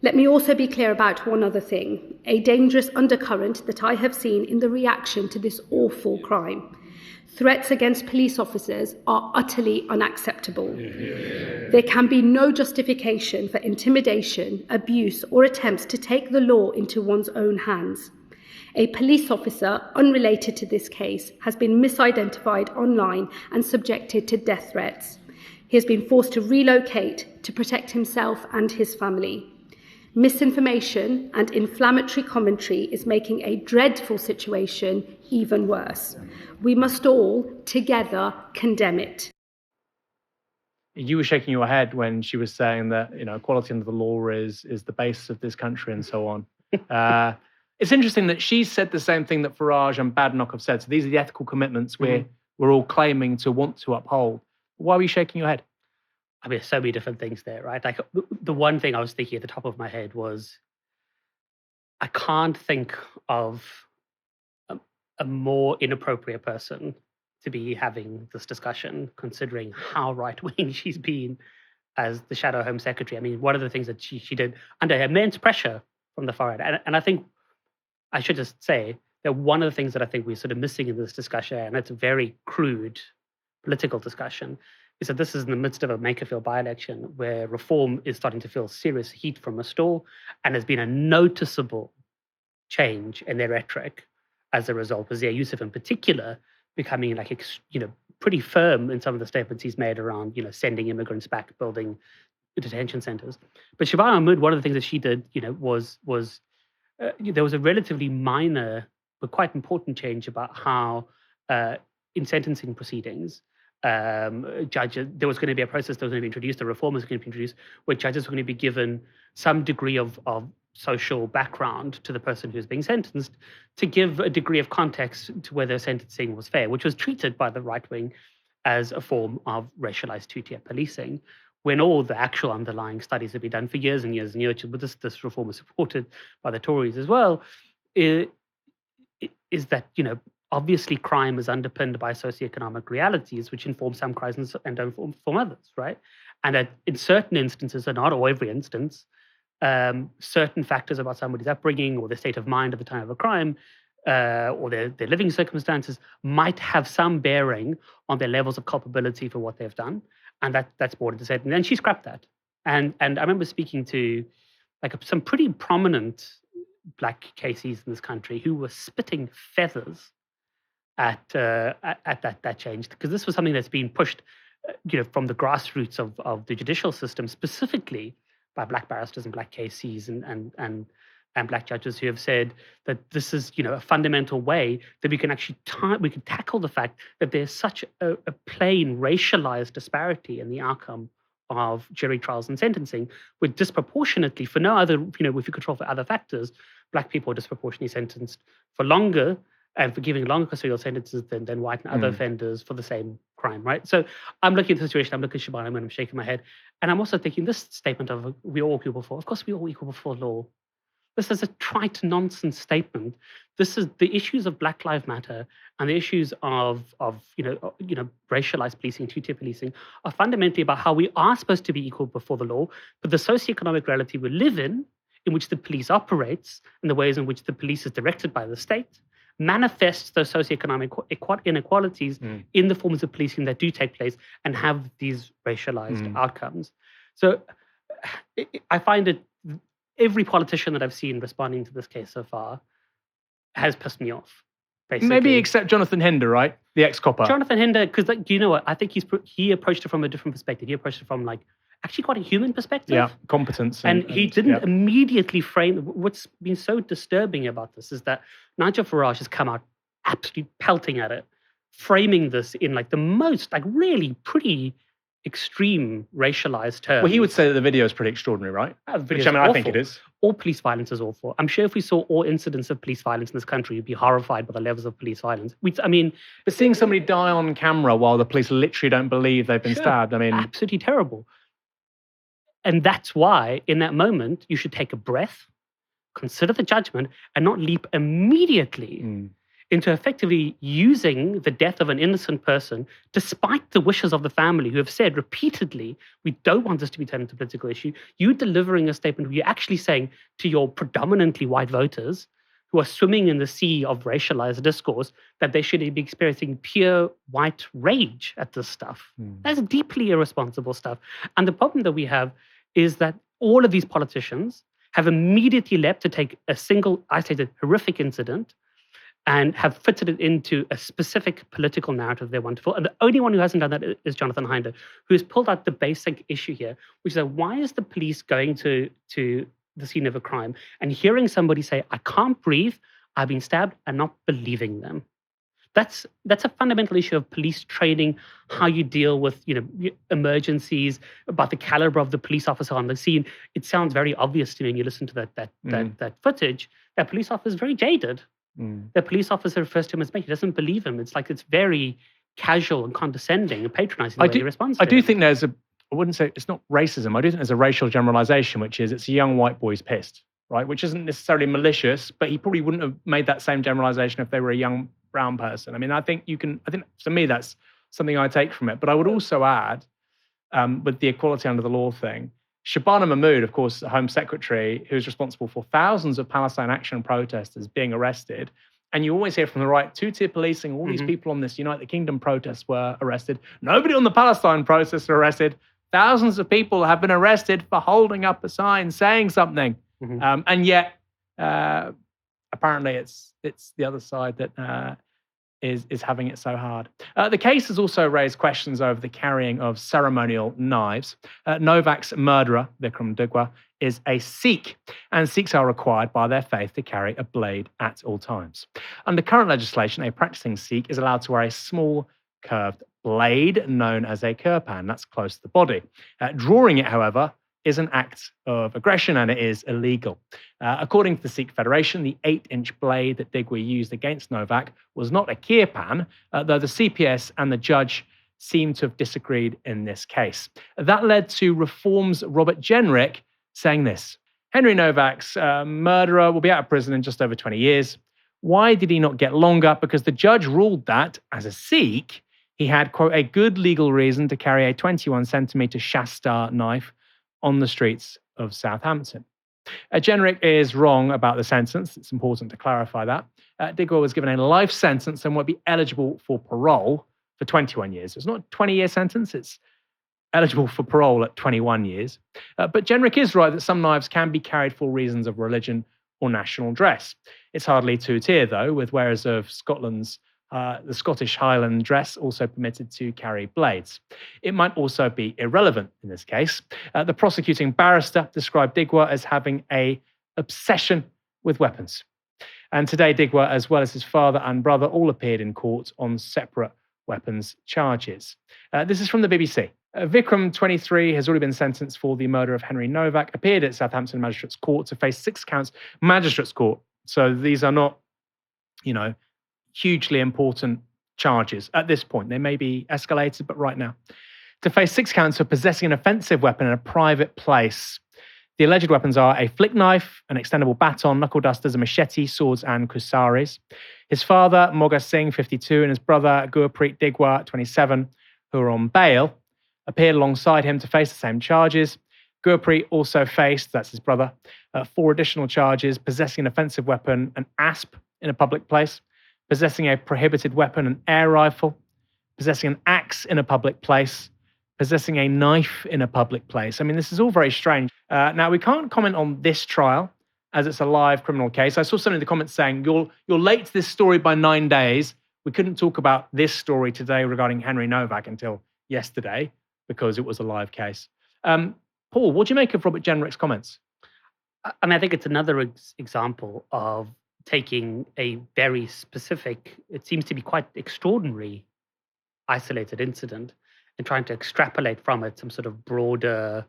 Speaker 13: Let me also be clear about one other thing, a dangerous undercurrent that I have seen in the reaction to this awful crime. Threats against police officers are utterly unacceptable. There can be no justification for intimidation, abuse, or attempts to take the law into one's own hands. A police officer unrelated to this case has been misidentified online and subjected to death threats. He has been forced to relocate to protect himself and his family. Misinformation and inflammatory commentary is making a dreadful situation even worse. We must all, together, condemn it.
Speaker 1: You were shaking your head when she was saying that, equality under the law is the basis of this country and so on. It's interesting that she said the same thing that Farage and Badenoch have said. So these are the ethical commitments we're all claiming to want to uphold. Why were you shaking your head?
Speaker 2: I mean, so many different things there, right? Like the one thing I was thinking at the top of my head was, I can't think of a more inappropriate person to be having this discussion, considering how right-wing she's been as the Shadow Home Secretary. I mean, one of the things that she did under immense pressure from the far right, and I think I should just say that one of the things that I think we're sort of missing in this discussion, and it's a very crude political discussion, is that this is in the midst of a Makerfield by-election where Reform is starting to feel serious heat from a stall, and there's been a noticeable change in their rhetoric as a result. Wazir Youssef in particular becoming pretty firm in some of the statements he's made around, sending immigrants back, building detention centers. But Shabana Mahmood, one of the things that she did, was there was a relatively minor but quite important change about how in sentencing proceedings, judges, there was going to be a process that was going to be introduced, a reform was going to be introduced, where judges were going to be given some degree of social background to the person who's being sentenced to give a degree of context to whether sentencing was fair, which was treated by the right wing as a form of racialized two-tier policing, when all the actual underlying studies have been done for years and years and years, but this reform was supported by the Tories as well, is that, obviously crime is underpinned by socioeconomic realities, which inform some crimes and don't inform others, right? And that in certain instances, and not all every instance, certain factors about somebody's upbringing or their state of mind at the time of a crime or their living circumstances might have some bearing on their levels of culpability for what they've done. And that's brought into set. And then she scrapped that. And I remember speaking to some pretty prominent black KCs in this country who were spitting feathers at that change, because this was something that's been pushed, from the grassroots of the judicial system, specifically by black barristers and black KCs and black judges who have said that this is, a fundamental way that we can actually tackle the fact that there's such a plain racialized disparity in the outcome of jury trials and sentencing, with disproportionately, for no other, if you control for other factors, black people are disproportionately sentenced for longer and for giving longer custodial sentences than white and other offenders for the same crime, right? So I'm looking at the situation, I'm looking at Shabana and I'm shaking my head. And I'm also thinking this statement of we're all equal before, of course we're all equal before law. This is a trite nonsense statement. This is the issues of Black Lives Matter and the issues of racialized policing, two-tier policing, are fundamentally about how we are supposed to be equal before the law, but the socioeconomic reality we live in which the police operates, and the ways in which the police is directed by the state, manifests those socioeconomic inequalities in the forms of policing that do take place and have these racialized outcomes. So I find that every politician that I've seen responding to this case so far has pissed me off. Basically.
Speaker 1: Maybe except Jonathan Hinder, right? The ex-copper.
Speaker 2: Jonathan Hinder, because you know what? I think he approached it from a different perspective. He approached it from actually quite a human perspective.
Speaker 1: Yeah, competence.
Speaker 2: And he didn't immediately frame. What's been so disturbing about this is that Nigel Farage has come out absolutely pelting at it, framing this in the most really pretty extreme racialized terms.
Speaker 1: Well, he would say that the video is pretty extraordinary, right? Which I think it is.
Speaker 2: All police violence is awful. I'm sure if we saw all incidents of police violence in this country, we'd be horrified by the levels of police violence.
Speaker 1: But seeing somebody die on camera while the police literally don't believe they've been stabbed,
Speaker 2: absolutely terrible. And that's why, in that moment, you should take a breath, consider the judgment, and not leap immediately into effectively using the death of an innocent person, despite the wishes of the family who have said repeatedly, we don't want this to be turned into a political issue. You delivering a statement where you're actually saying to your predominantly white voters who are swimming in the sea of racialized discourse that they should be experiencing pure white rage at this stuff. That's deeply irresponsible stuff. And the problem that we have is that all of these politicians have immediately leapt to take a single, isolated, horrific incident and have fitted it into a specific political narrative they want to fill. And the only one who hasn't done that is Jonathan Hinder, who has pulled out the basic issue here, which is that why is the police going to the scene of a crime and hearing somebody say, I can't breathe, I've been stabbed, and not believing them? That's a fundamental issue of police training, how you deal with emergencies, about the caliber of the police officer on the scene. It sounds very obvious to me when you listen to that footage. That police officer is very jaded. The police officer refers to him as mate. He doesn't believe him. It's it's very casual and condescending and patronizing the way he responds to
Speaker 1: I do
Speaker 2: him.
Speaker 1: think there's I wouldn't say it's not racism. I do think there's a racial generalization, which is it's a young white boy's pissed, right? Which isn't necessarily malicious, but he probably wouldn't have made that same generalization if they were a young brown person. I think to me, that's something I take from it. But I would also add, with the equality under the law thing, Shabana Mahmood, of course, the Home Secretary, who's responsible for thousands of Palestine Action protesters being arrested. And you always hear from the right, two-tier policing, all these people on this United Kingdom protest were arrested. Nobody on the Palestine protest are arrested. Thousands of people have been arrested for holding up a sign saying something. And yet, apparently, it's the other side that is having it so hard. The case has also raised questions over the carrying of ceremonial knives. Nowak's murderer, Vikram Dugwa, is a Sikh, and Sikhs are required by their faith to carry a blade at all times. Under current legislation, a practicing Sikh is allowed to wear a small curved blade known as a kirpan. That's close to the body. Drawing it, however, is an act of aggression and it is illegal. According to the Sikh Federation, the 8-inch blade that Dugwa used against Nowak was not a kirpan, though the CPS and the judge seem to have disagreed in this case. That led to Reform's Robert Jenrick saying this: Henry Nowak's murderer will be out of prison in just over 20 years. Why did he not get longer? Because the judge ruled that, as a Sikh, he had, quote, a good legal reason to carry a 21-centimetre Shastar knife on the streets of Southampton. Jenrick is wrong about the sentence. It's important to clarify that. Dugwa was given a life sentence and won't be eligible for parole for 21 years. It's not a 20-year sentence. It's eligible for parole at 21 years. But Jenrick is right that some knives can be carried for reasons of religion or national dress. It's hardly two-tier, though, with wearers of Scotland's the Scottish Highland dress also permitted to carry blades. It might also be irrelevant in this case. The prosecuting barrister described Dugwa as having an obsession with weapons. And today, Dugwa, as well as his father and brother, all appeared in court on separate weapons charges. This is from the BBC. Vikram, 23, has already been sentenced for the murder of Henry Nowak, appeared at Southampton Magistrates Court to face 6 counts. Magistrates Court. So these are not, hugely important charges at this point. They may be escalated, but right now. To face 6 counts for possessing an offensive weapon in a private place. The alleged weapons are a flick knife, an extendable baton, knuckle dusters, a machete, swords, and kusaris. His father, Moga Singh, 52, and his brother, Gurpreet Digwa, 27, who are on bail, appeared alongside him to face the same charges. Gurpreet also faced, that's his brother, 4 additional charges: possessing an offensive weapon, an asp in a public place, possessing a prohibited weapon, an air rifle, possessing an axe in a public place, possessing a knife in a public place. I mean, this is all very strange. Now, we can't comment on this trial as it's a live criminal case. I saw something in the comments saying, you're late to this story by 9 days. We couldn't talk about this story today regarding Henry Nowak until yesterday because it was a live case. Paul, what do you make of Robert Jenrick's comments?
Speaker 2: I mean, I think it's another example of taking a very specific, it seems to be quite extraordinary, isolated incident and trying to extrapolate from it some sort of broader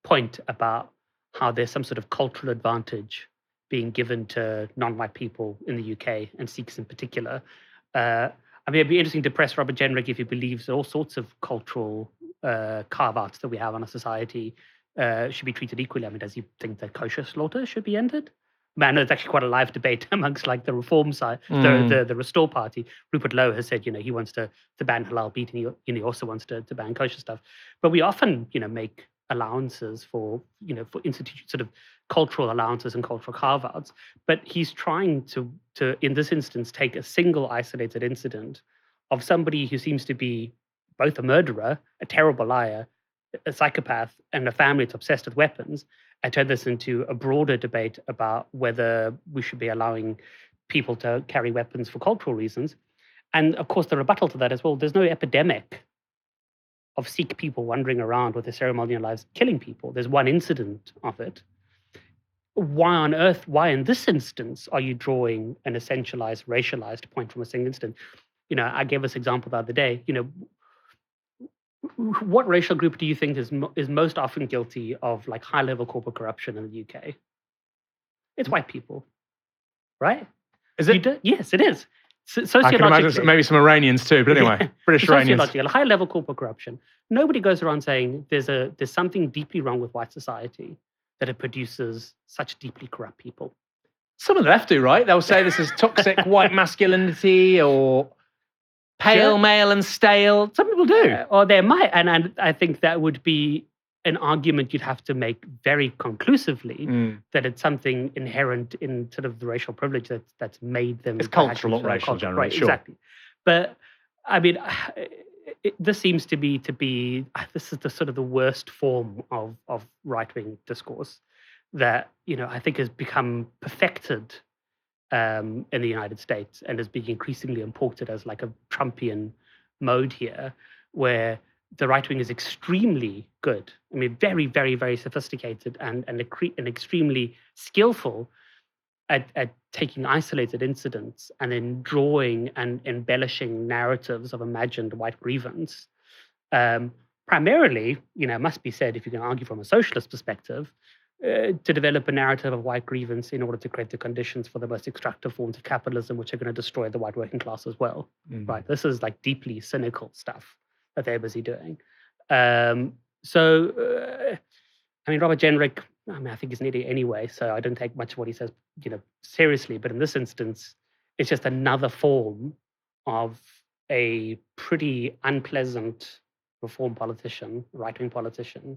Speaker 2: point about how there's some sort of cultural advantage being given to non-white people in the UK and Sikhs in particular. I mean, it'd be interesting to press Robert Jenrick if he believes all sorts of cultural carve-outs that we have on a society should be treated equally. I mean, does he think that kosher slaughter should be ended? I know it's actually quite a live debate amongst like the Reform side, the Restore Party. Rupert Lowe has said, he wants to ban halal meat, and he also wants to ban kosher stuff. But we often, make allowances for institutions, sort of cultural allowances and cultural carve-outs. But he's trying to in this instance take a single isolated incident of somebody who seems to be both a murderer, a terrible liar, a psychopath, and a family that's obsessed with weapons, and turn this into a broader debate about whether we should be allowing people to carry weapons for cultural reasons. And of course, the rebuttal to that as well, there's no epidemic of Sikh people wandering around with their ceremonial lives killing people. There's one incident of it. Why on earth, why in this instance are you drawing an essentialized, racialized point from a single incident? I gave this example the other day, what racial group do you think is most often guilty of like high-level corporate corruption in the UK? It's white people, right?
Speaker 1: Is it?
Speaker 2: Yes, it is.
Speaker 1: I can imagine maybe some Iranians too, but anyway, British Iranians.
Speaker 2: High-level corporate corruption. Nobody goes around saying there's something deeply wrong with white society that it produces such deeply corrupt people.
Speaker 1: Some of the left do, right? They'll say this is toxic white masculinity or pale, male, and stale. Some people do.
Speaker 2: Or they might. And I think that would be an argument you'd have to make very conclusively that it's something inherent in sort of the racial privilege that's made them.
Speaker 1: It's cultural, not racial, generally.
Speaker 2: Right,
Speaker 1: sure.
Speaker 2: Exactly. But I mean, this seems to be this is the sort of the worst form of right-wing discourse that I think has become perfected in the United States and is being increasingly imported as like a Trumpian mode here, where the right wing is extremely good. I mean, very, very, very sophisticated and extremely skillful at taking isolated incidents and then drawing and embellishing narratives of imagined white grievance. Primarily, it must be said, if you can argue from a socialist perspective, to develop a narrative of white grievance in order to create the conditions for the most extractive forms of capitalism, which are going to destroy the white working class as well. Right? This is like deeply cynical stuff that they're busy doing. I mean, Robert Jenrick, I think he's an idiot anyway, so I don't take much of what he says, seriously. But in this instance, it's just another form of a pretty unpleasant reform politician, right-wing politician,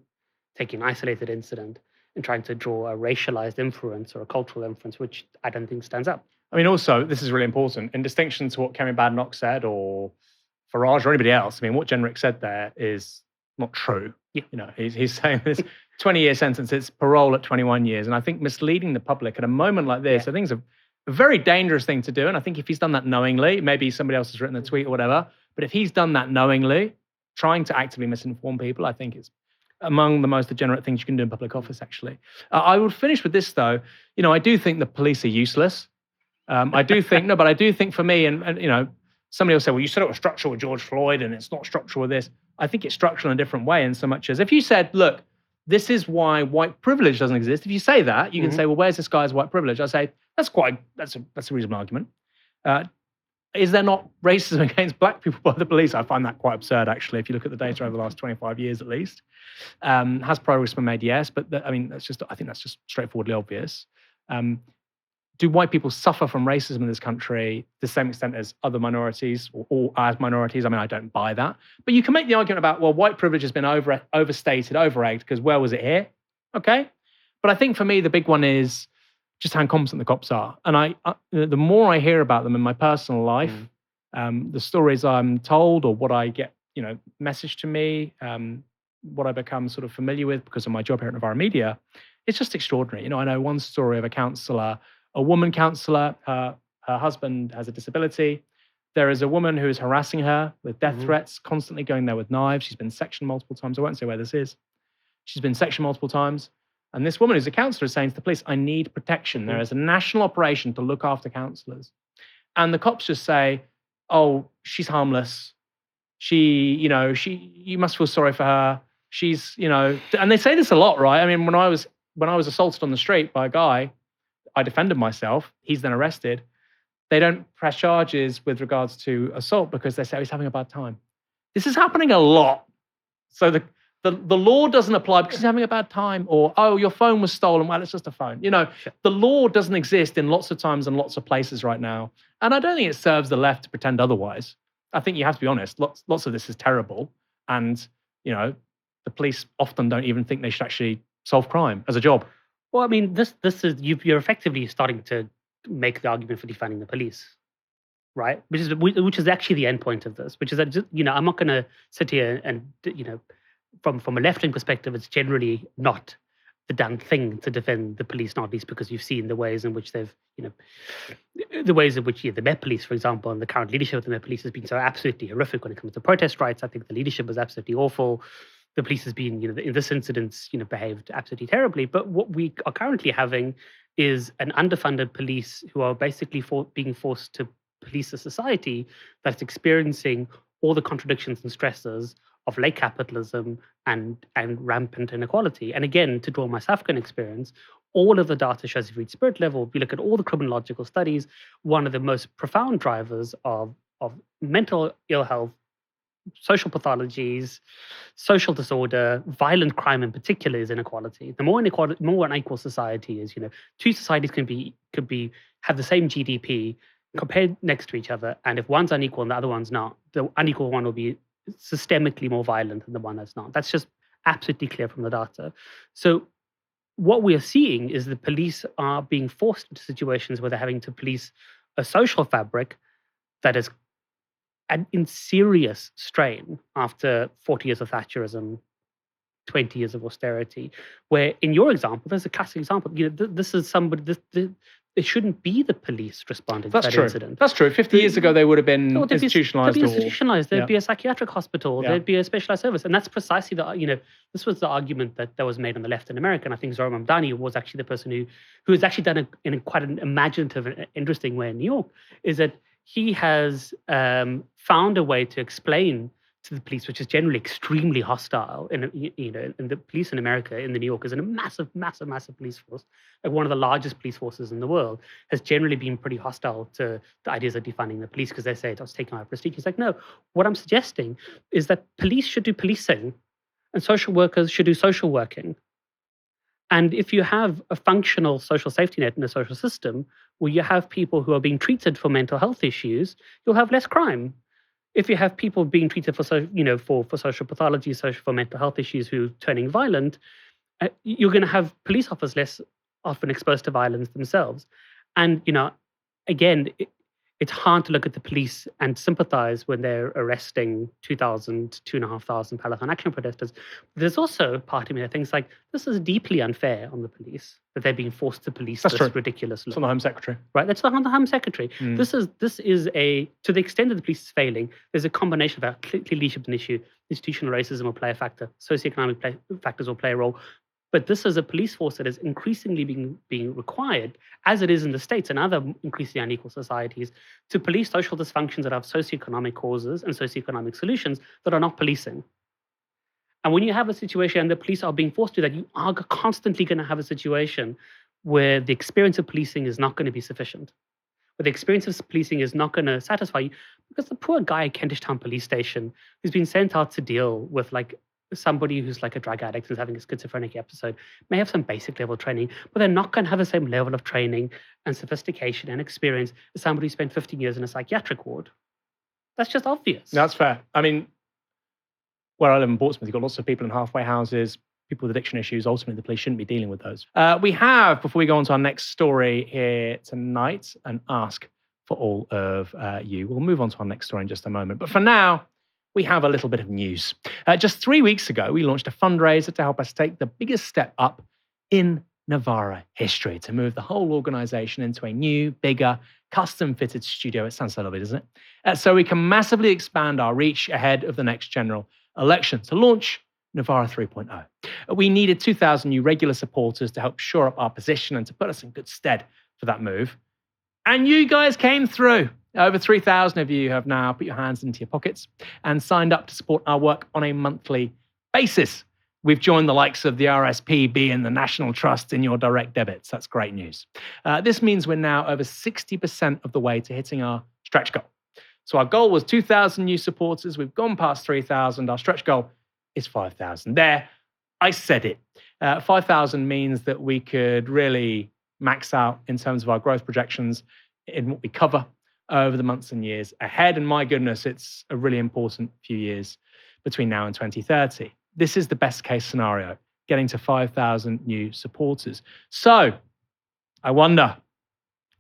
Speaker 2: taking an isolated incident and trying to draw a racialized inference or a cultural inference, which I don't think stands up.
Speaker 1: I mean, also, this is really important. In distinction to what Kemi Badenoch said or Farage or anybody else, I mean, what Jenrick said there is not true.
Speaker 2: Yeah.
Speaker 1: He's saying this 20-year sentence, it's parole at 21 years. And I think misleading the public at a moment like this, I think is a very dangerous thing to do. And I think if he's done that knowingly, maybe somebody else has written a tweet or whatever, but if he's done that knowingly, trying to actively misinform people, I think it's among the most degenerate things you can do in public office, actually. I would finish with this, though. I do think the police are useless. I do think for me, and somebody will say, well, you said it was structural with George Floyd and it's not structural with this. I think it's structural in a different way in so much as if you said, look, this is why white privilege doesn't exist. If you say that, you can say, well, where's this guy's white privilege? I say, that's a reasonable argument. is there not racism against black people by the police? I find that quite absurd, actually, if you look at the data over the last 25 years at least. Has progress been made? Yes, but I think that's just straightforwardly obvious. Do white people suffer from racism in this country to the same extent as other minorities or as minorities? I mean, I don't buy that. But you can make the argument about, well, white privilege has been overstated, over-egged, because where was it here? Okay. But I think for me, the big one is just how incompetent the cops are. And the more I hear about them in my personal life, the stories I'm told or what I get, messaged to me, what I become sort of familiar with because of my job here at Novara Media, it's just extraordinary. I know one story of a woman counsellor, her husband has a disability. There is a woman who is harassing her with death threats, constantly going there with knives. She's been sectioned multiple times. I won't say where this is. She's been sectioned multiple times. And this woman who's a counsellor is saying to the police, I need protection. There is a national operation to look after counsellors. And the cops just say, oh, she's harmless. You must feel sorry for her. She's, and they say this a lot, right? I mean, when I was assaulted on the street by a guy, I defended myself. He's then arrested. They don't press charges with regards to assault because they say he's having a bad time. This is happening a lot. So the law doesn't apply because he's having a bad time, or, oh, your phone was stolen. Well, it's just a phone. The law doesn't exist in lots of times and lots of places right now. And I don't think it serves the left to pretend otherwise. I think you have to be honest. Lots of this is terrible. And, the police often don't even think they should actually solve crime as a job.
Speaker 2: Well, I mean, this is you're effectively starting to make the argument for defunding the police, right? Which is actually the end point of this. Which is that I'm not going to sit here and from a left-wing perspective, it's generally not the done thing to defend the police, not least because you've seen the ways in which they've the Met Police, for example, and the current leadership of the Met Police has been so absolutely horrific when it comes to protest rights. I think the leadership was absolutely awful. The police has been, in this incident, behaved absolutely terribly. But what we are currently having is an underfunded police who are basically being forced to police a society that's experiencing all the contradictions and stresses of late capitalism and rampant inequality. And again, to draw my South African experience, all of the data shows, if you read Spirit Level, if you look at all the criminological studies, one of the most profound drivers of mental ill health, social pathologies, social disorder, violent crime in particular is inequality. The more unequal society is, two societies could have the same GDP compared next to each other, and if one's unequal and the other one's not, the unequal one will be systemically more violent than the one that's not. That's just absolutely clear from the data. So what we are seeing is the police are being forced into situations where they're having to police a social fabric that is in serious strain after 40 years of Thatcherism, 20 years of austerity, where in your example, there's a classic example. This is somebody, it shouldn't be the police responding to that incident.
Speaker 1: That's true. 50 years ago, they would have been institutionalized.
Speaker 2: There'd be a psychiatric hospital. There'd be a specialized service. And that's precisely this was the argument that was made on the left in America. And I think Zohran Mamdani was actually the person who has actually done it in quite an imaginative and interesting way in New York, is that he has found a way to explain to the police, which is generally extremely hostile. And the police in America, in New York, is in a massive, massive, massive police force, like one of the largest police forces in the world, has generally been pretty hostile to the ideas of defunding the police because they say it's taking our prestige. He's like, no, what I'm suggesting is that police should do policing and social workers should do social working. And if you have a functional social safety net in a social system where you have people who are being treated for mental health issues, you'll have less crime. If you have people being treated for social pathology, for mental health issues who are turning violent, you're going to have police officers less often exposed to violence themselves. And, again, it's hard to look at the police and sympathize when they're arresting 2,500 Palestine Action protesters. There's also a part of me that thinks like, this is deeply unfair on the police, that they're being forced to police this ridiculous law.
Speaker 1: It's on the Home Secretary.
Speaker 2: Right, that's on the Home Secretary. This is to the extent that the police is failing, there's a combination of clear leadership is an issue, institutional racism will play a factor, socioeconomic factors will play a role. But this is a police force that is increasingly being required, as it is in the States and other increasingly unequal societies, to police social dysfunctions that have socioeconomic causes and socioeconomic solutions that are not policing. And when you have a situation and the police are being forced to do that, you are constantly going to have a situation where the experience of policing is not going to be sufficient, But the experience of policing is not going to satisfy you because the poor guy at Kentish Town Police Station who's been sent out to deal with like somebody who's like a drug addict who's having a schizophrenic episode may have some basic level training, but they're not going to have the same level of training and sophistication and experience as somebody who spent 15 years in a psychiatric ward. That's just obvious.
Speaker 1: That's fair. I mean, where I live in Portsmouth, you've got lots of people in halfway houses, people with addiction issues. Ultimately, the police shouldn't be dealing with those. We have, before we go on to our next story here tonight, an ask for all of you. We'll move on to our next story in just a moment. But for now, we have a little bit of news. Just 3 weeks ago, we launched a fundraiser to help us take the biggest step up in Novara history, to move the whole organization into a new, bigger, custom-fitted studio. It sounds so lovely, doesn't it? So we can massively expand our reach ahead of the next general election to launch Novara 3.0. We needed 2,000 new regular supporters to help shore up our position and to put us in good stead for that move. And you guys came through. Over 3,000 of you have now put your hands into your pockets and signed up to support our work on a monthly basis. We've joined the likes of the RSPB and the National Trust in your direct debits. That's great news. This means we're now over 60% of the way to hitting our stretch goal. So our goal was 2,000 new supporters. We've gone past 3,000. Our stretch goal is 5,000. There, I said it. 5,000 means that we could really max out in terms of our growth projections in what we cover over the months and years ahead. And my goodness, it's a really important few years between now and 2030. This is the best case scenario, getting to 5,000 new supporters. So I wonder,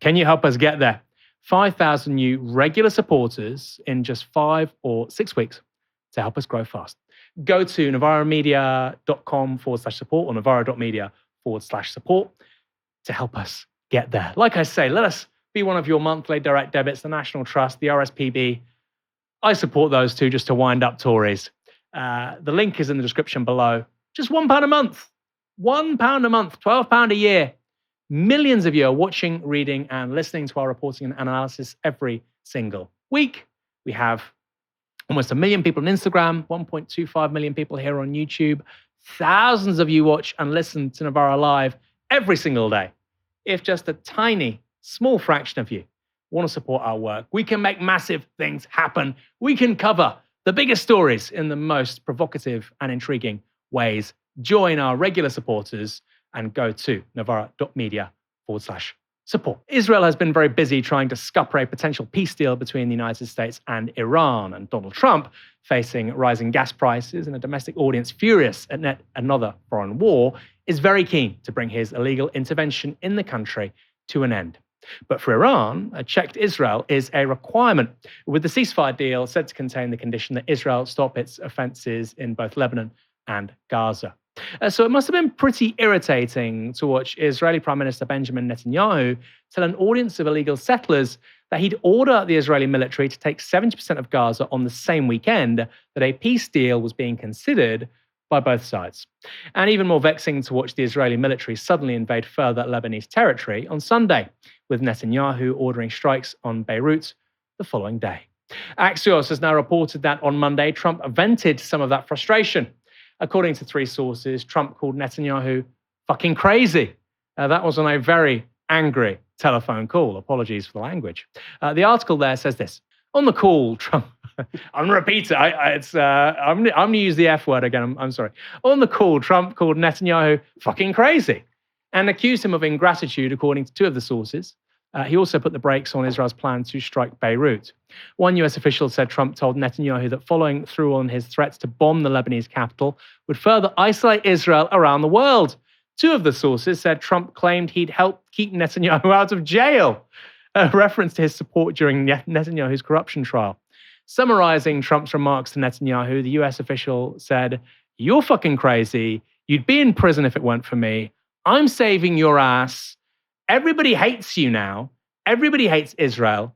Speaker 1: can you help us get there? 5,000 new regular supporters in just 5 or 6 weeks to help us grow fast. Go to novaramedia.com/support or novara.media/support to help us get there. Like I say, let us be one of your monthly direct debits, the National Trust, the RSPB. I support those two just to wind up Tories. The link is in the description below. Just £1 a month. £1 a month, £12 a year. Millions of you are watching, reading, and listening to our reporting and analysis every single week. We have almost 1 million people on Instagram, 1.25 million people here on YouTube. Thousands of you watch and listen to Novara Live every single day. If just a tiny, small fraction of you want to support our work, we can make massive things happen. We can cover the biggest stories in the most provocative and intriguing ways. Join our regular supporters and go to novara.media/support. Israel has been very busy trying to scupper a potential peace deal between the United States and Iran, and Donald Trump, facing rising gas prices and a domestic audience furious at yet another foreign war, is very keen to bring his illegal intervention in the country to an end. But for Iran, a check to Israel is a requirement, with the ceasefire deal said to contain the condition that Israel stop its offences in both Lebanon and Gaza. So it must have been pretty irritating to watch Israeli Prime Minister Benjamin Netanyahu tell an audience of illegal settlers that he'd order the Israeli military to take 70% of Gaza on the same weekend that a peace deal was being considered by both sides. And even more vexing to watch the Israeli military suddenly invade further Lebanese territory on Sunday, with Netanyahu ordering strikes on Beirut the following day. Axios has now reported that on Monday, Trump vented some of that frustration. According to 3 sources, Trump called Netanyahu fucking crazy. That was on a very angry telephone call. Apologies for the language. The article there says this. On the call, Trump... I'm going to repeat it. I'm going to use the F word again. I'm sorry. On the call, Trump called Netanyahu fucking crazy and accused him of ingratitude, according to 2 of the sources. He also put the brakes on Israel's plan to strike Beirut. One US official said Trump told Netanyahu that following through on his threats to bomb the Lebanese capital would further isolate Israel around the world. 2 of the sources said Trump claimed he'd help keep Netanyahu out of jail, a reference to his support during Netanyahu's corruption trial. Summarizing Trump's remarks to Netanyahu, the US official said, "You're fucking crazy. You'd be in prison if it weren't for me. I'm saving your ass. Everybody hates you now. Everybody hates Israel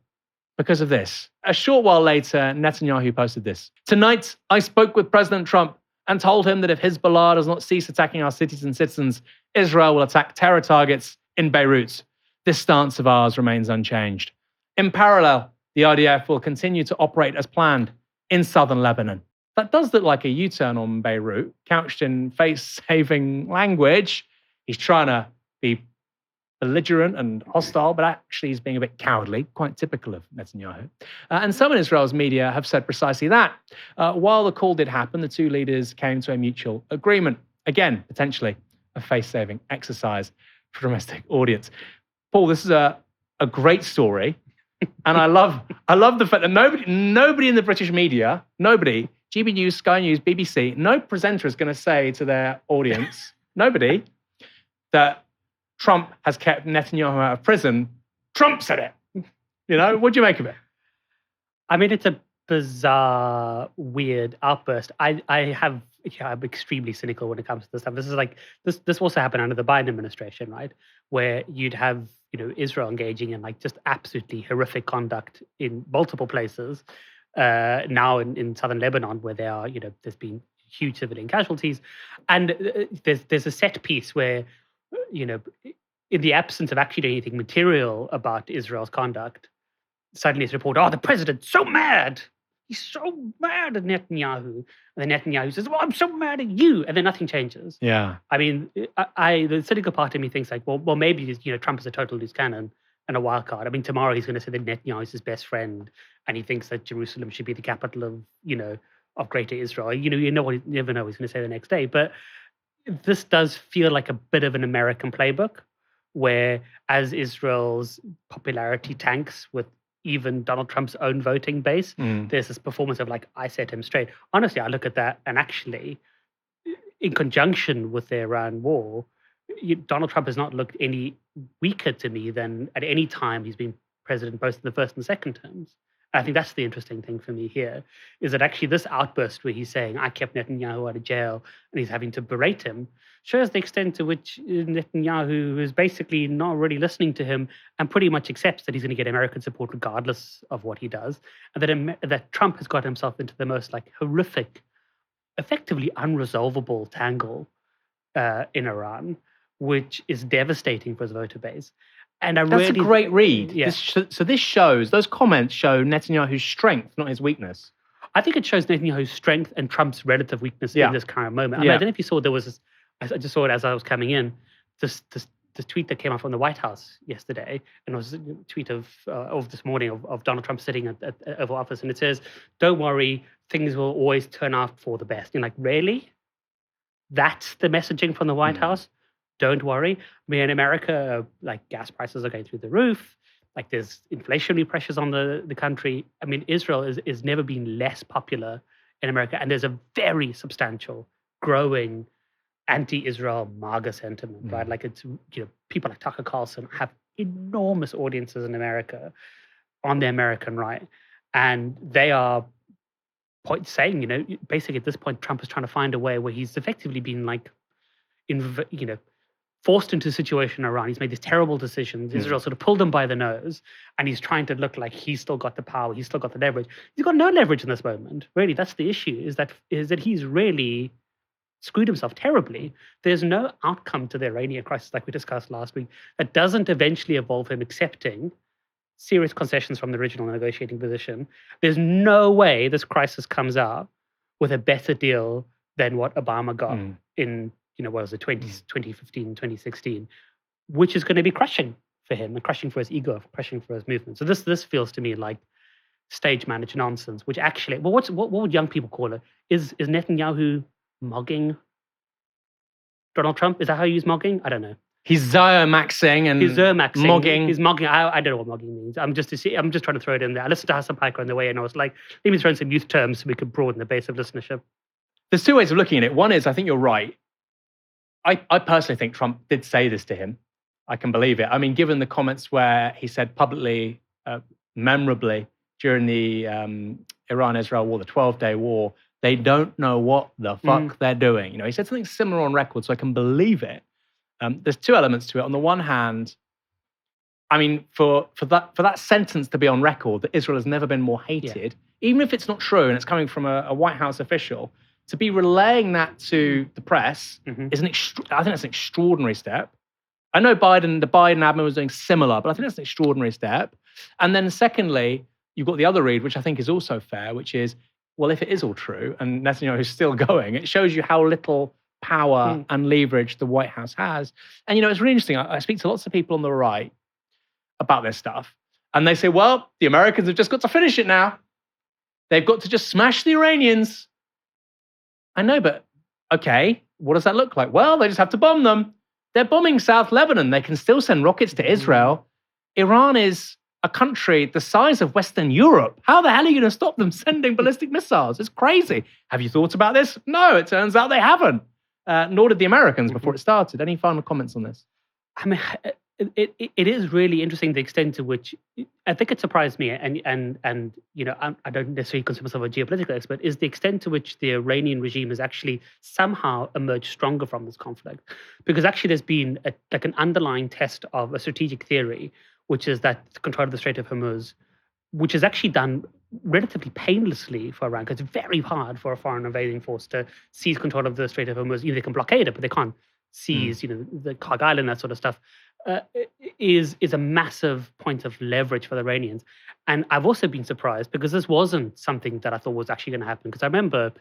Speaker 1: because of this." A short while later, Netanyahu posted this. "Tonight, I spoke with President Trump and told him that if Hezbollah does not cease attacking our cities and citizens, Israel will attack terror targets in Beirut. This stance of ours remains unchanged. In parallel, the IDF will continue to operate as planned in southern Lebanon." That does look like a U-turn on Beirut, couched in face-saving language. He's trying to be belligerent and hostile, but actually he's being a bit cowardly, quite typical of Netanyahu. And some in Israel's media have said precisely that. While the call did happen, the two leaders came to a mutual agreement. Again, potentially a face-saving exercise for domestic audience. Paul, this is a great story. And I love the fact that nobody in the British media, nobody, GB News, Sky News, BBC, no presenter is going to say to their audience, nobody, that Trump has kept Netanyahu out of prison. Trump said it. What do you make of it?
Speaker 2: I mean, it's a bizarre, weird outburst. I'm extremely cynical when it comes to this stuff. This is like this also happened under the Biden administration, right? Where you'd have Israel engaging in like just absolutely horrific conduct in multiple places. Now in southern Lebanon, where there are there's been huge civilian casualties, and there's a set piece where in the absence of actually doing anything material about Israel's conduct, suddenly it's reported, the president's so mad. He's so mad at Netanyahu. And then Netanyahu says, well, I'm so mad at you. And then nothing changes. Yeah. I mean, the cynical part of me thinks like, well, maybe Trump is a total loose cannon and a wild card. I mean, tomorrow he's going to say that Netanyahu is his best friend and he thinks that Jerusalem should be the capital of, of Greater Israel. You never know what he's going to say the next day. But this does feel like a bit of an American playbook where as Israel's popularity tanks with even Donald Trump's own voting base, there's this performance of like, I set him straight. Honestly, I look at that and actually, in conjunction with the Iran war, Donald Trump has not looked any weaker to me than at any time he's been president, both in the first and second terms. I think that's the interesting thing for me here, is that actually this outburst where he's saying, I kept Netanyahu out of jail, and he's having to berate him, shows the extent to which Netanyahu is basically not really listening to him and pretty much accepts that he's going to get American support regardless of what he does, and that Trump has got himself into the most like horrific, effectively unresolvable tangle in Iran, which is devastating for his voter base. And
Speaker 1: that's a great read. Yeah. This shows, those comments show Netanyahu's strength, not his weakness.
Speaker 2: I think it shows Netanyahu's strength and Trump's relative weakness in this current moment. I mean, I don't know if you saw, there was this, I just saw it as I was coming in, this tweet that came out from the White House yesterday, and it was a tweet of this morning of Donald Trump sitting at Oval Office, and it says, don't worry, things will always turn out for the best. You're like, really? That's the messaging from the White House? Don't worry. I mean, in America, like gas prices are going through the roof. Like there's inflationary pressures on the country. I mean, Israel is never been less popular in America. And there's a very substantial, growing anti-Israel MAGA sentiment, right? Like it's, people like Tucker Carlson have enormous audiences in America on the American right. And they are saying, basically at this point, Trump is trying to find a way where he's effectively been like, forced into a situation in Iran. He's made these terrible decisions. Israel sort of pulled him by the nose, and he's trying to look like he's still got the power, he's still got the leverage. He's got no leverage in this moment. Really, that's the issue, is that he's really screwed himself terribly. There's no outcome to the Iranian crisis, like we discussed last week, that doesn't eventually involve him accepting serious concessions from the original negotiating position. There's no way this crisis comes out with a better deal than what Obama got in what was it, 2015, 2016, which is going to be crushing for him and crushing for his ego, crushing for his movement. So this feels to me like stage managed nonsense, which actually, well, what would young people call it? Is Netanyahu mugging Donald Trump? Is that how you use mugging? I don't know.
Speaker 1: He's Ziomaxing and mugging.
Speaker 2: He's mugging. I don't know what mugging means. I'm just trying to throw it in there. I listened to Hassan Piker on the way, and I was like, let me throw in some youth terms so we could broaden the base of listenership.
Speaker 1: There's two ways of looking at it. One is, I think you're right. I personally think Trump did say this to him. I can believe it. I mean, given the comments where he said publicly, memorably, during the Iran-Israel war, the 12-day war, they don't know what the fuck they're doing. He said something similar on record, so I can believe it. There's two elements to it. On the one hand, I mean, for that sentence to be on record, that Israel has never been more hated, even if it's not true and it's coming from a White House official, to be relaying that to the press is I think that's an extraordinary step. I know the Biden admin was doing similar, but I think that's an extraordinary step. And then secondly, you've got the other read, which I think is also fair, which is, well, if it is all true and Netanyahu is still going, it shows you how little power and leverage the White House has. And, it's really interesting. I speak to lots of people on the right about this stuff. And they say, well, the Americans have just got to finish it now. They've got to just smash the Iranians. I know, but okay, what does that look like? Well, they just have to bomb them. They're bombing South Lebanon. They can still send rockets to Israel. Iran is a country the size of Western Europe. How the hell are you going to stop them sending ballistic missiles? It's crazy. Have you thought about this? No, it turns out they haven't. Nor did the Americans before it started. Any final comments on this?
Speaker 2: I mean, it is really interesting the extent to which I think it surprised me, and I don't necessarily consider myself a geopolitical expert, is the extent to which the Iranian regime has actually somehow emerged stronger from this conflict, because actually there's been an underlying test of a strategic theory, which is that the control of the Strait of Hormuz, which is actually done relatively painlessly for Iran, because it's very hard for a foreign invading force to seize control of the Strait of Hormuz. They can blockade it, but they can't seize, the Karg Island, that sort of stuff. Is a massive point of leverage for the Iranians. And I've also been surprised because this wasn't something that I thought was actually going to happen. Because I remember,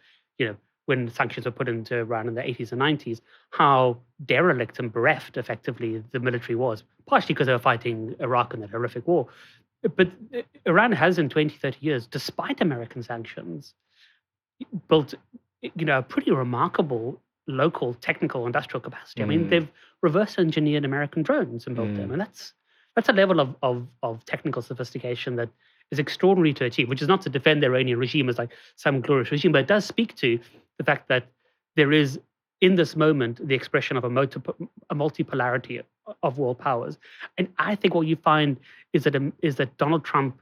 Speaker 2: when sanctions were put into Iran in the 80s and 90s, how derelict and bereft effectively the military was, partially because they were fighting Iraq in that horrific war. But Iran has in 20, 30 years, despite American sanctions, built a pretty remarkable local technical industrial capacity. I mean, they've reverse engineered American drones and built them. And that's a level of technical sophistication that is extraordinary to achieve, which is not to defend the Iranian regime as like some glorious regime, but it does speak to the fact that there is, in this moment, the expression of a multipolarity of world powers. And I think what you find is that Donald Trump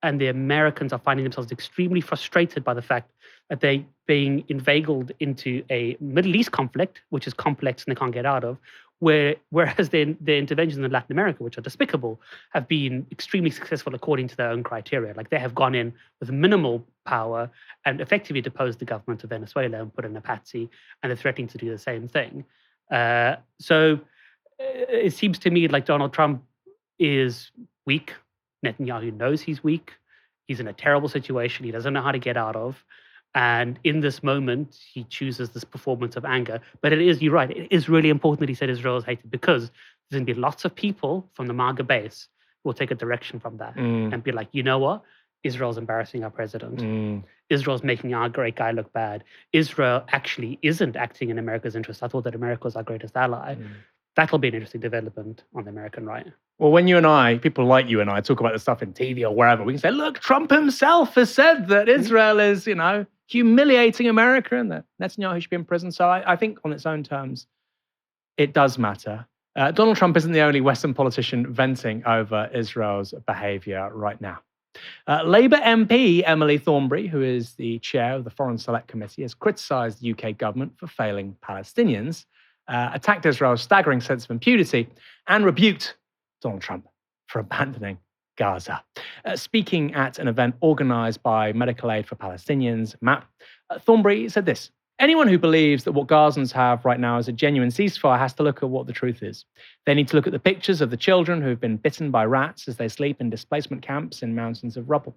Speaker 2: and the Americans are finding themselves extremely frustrated by the fact that they're being inveigled into a Middle East conflict, which is complex and they can't get out of, whereas their interventions in Latin America, which are despicable, have been extremely successful according to their own criteria. Like they have gone in with minimal power and effectively deposed the government of Venezuela and put in a patsy, and they're threatening to do the same thing. So it seems to me like Donald Trump is weak. Netanyahu knows he's weak. He's in a terrible situation he doesn't know how to get out of. And in this moment, he chooses this performance of anger. But you're right, it is really important that he said Israel is hated, because there's going to be lots of people from the MAGA base who will take a direction from that and be like, you know what? Israel's embarrassing our president. Israel's making our great guy look bad. Israel actually isn't acting in America's interest. I thought that America was our greatest ally. That'll be an interesting development on the American right.
Speaker 1: Well, when people like you and I talk about this stuff in TV or wherever, we can say, look, Trump himself has said that Israel is, humiliating America and that Netanyahu should be in prison. So I think on its own terms, it does matter. Donald Trump isn't the only Western politician venting over Israel's behavior right now. Labour MP Emily Thornberry, who is the chair of the Foreign Select Committee, has criticised the UK government for failing Palestinians, attacked Israel's staggering sense of impunity, and rebuked Donald Trump for abandoning Gaza. Speaking at an event organised by Medical Aid for Palestinians, MAP, Thornberry said this: anyone who believes that what Gazans have right now is a genuine ceasefire has to look at what the truth is. They need to look at the pictures of the children who have been bitten by rats as they sleep in displacement camps in mountains of rubble.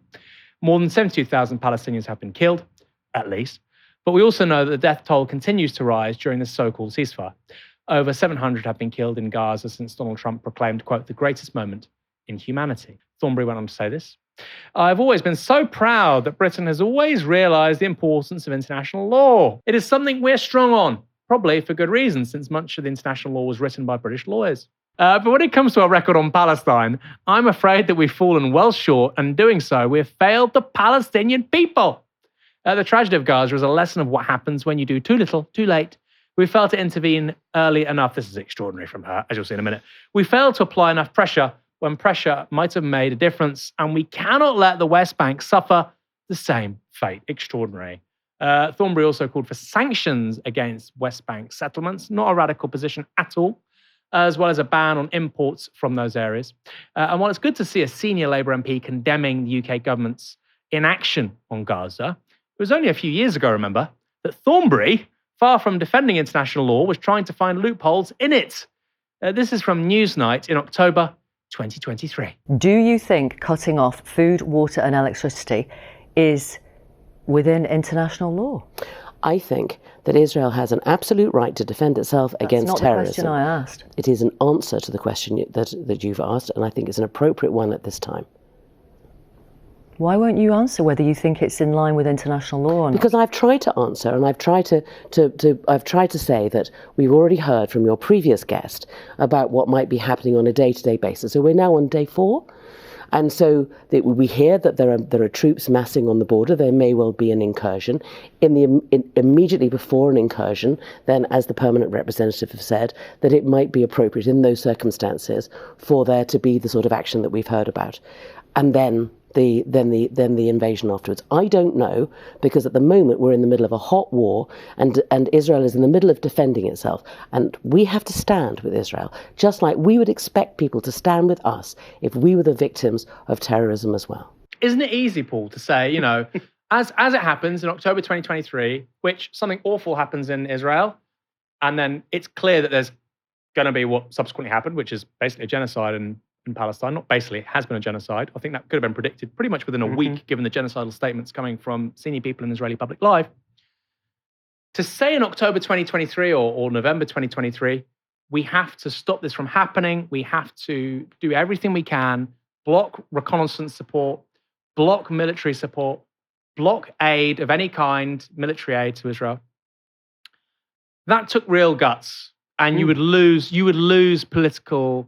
Speaker 1: More than 72,000 Palestinians have been killed, at least. But we also know that the death toll continues to rise during this so-called ceasefire. Over 700 have been killed in Gaza since Donald Trump proclaimed, quote, the greatest moment in humanity. Thornberry went on to say this: I've always been so proud that Britain has always realised the importance of international law. It is something we're strong on, probably for good reason, since much of the international law was written by British lawyers. But when it comes to our record on Palestine, I'm afraid that we've fallen well short, and in doing so, we've failed the Palestinian people. The tragedy of Gaza is a lesson of what happens when you do too little, too late. We failed to intervene early enough. This is extraordinary from her, as you'll see in a minute. We failed to apply enough pressure when pressure might have made a difference, and we cannot let the West Bank suffer the same fate. Extraordinary. Thornberry also called for sanctions against West Bank settlements, not a radical position at all, as well as a ban on imports from those areas. And while it's good to see a senior Labour MP condemning the UK government's inaction on Gaza, it was only a few years ago, remember, that Thornberry, far from defending international law, was trying to find loopholes in it. This is from Newsnight in October 2023.
Speaker 9: Do you think cutting off food, water and electricity is within international law?
Speaker 14: I think that Israel has an absolute right to defend itself against
Speaker 9: That's not
Speaker 14: terrorism.
Speaker 9: the question I asked.
Speaker 14: It is an answer to the question that you've asked, and I think it's an appropriate one at this time.
Speaker 9: Why won't you answer whether you think it's in line with international law or not?
Speaker 14: Because I've tried to answer, and I've tried to say that we've already heard from your previous guest about what might be happening on a day-to-day basis. So we're now on day 4. And so we hear that there are troops massing on the border. There may well be an incursion. Immediately before an incursion, then, as the permanent representative have said, that it might be appropriate in those circumstances for there to be the sort of action that we've heard about, and then the invasion afterwards. I don't know, because at the moment we're in the middle of a hot war, and Israel is in the middle of defending itself, and we have to stand with Israel, just like we would expect people to stand with us if we were the victims of terrorism as well.
Speaker 1: Isn't it easy, Paul, to say, you know, as it happens in October 2023, which something awful happens in Israel, and then it's clear that there's going to be what subsequently happened, which is basically a genocide in Palestine. Not basically, it has been a genocide. I think that could have been predicted pretty much within a week, given the genocidal statements coming from senior people in Israeli public life. To say in October 2023 or November 2023, we have to stop this from happening. We have to do everything we can, block reconnaissance support, block military support, block aid of any kind, military aid to Israel. That took real guts, and you would lose political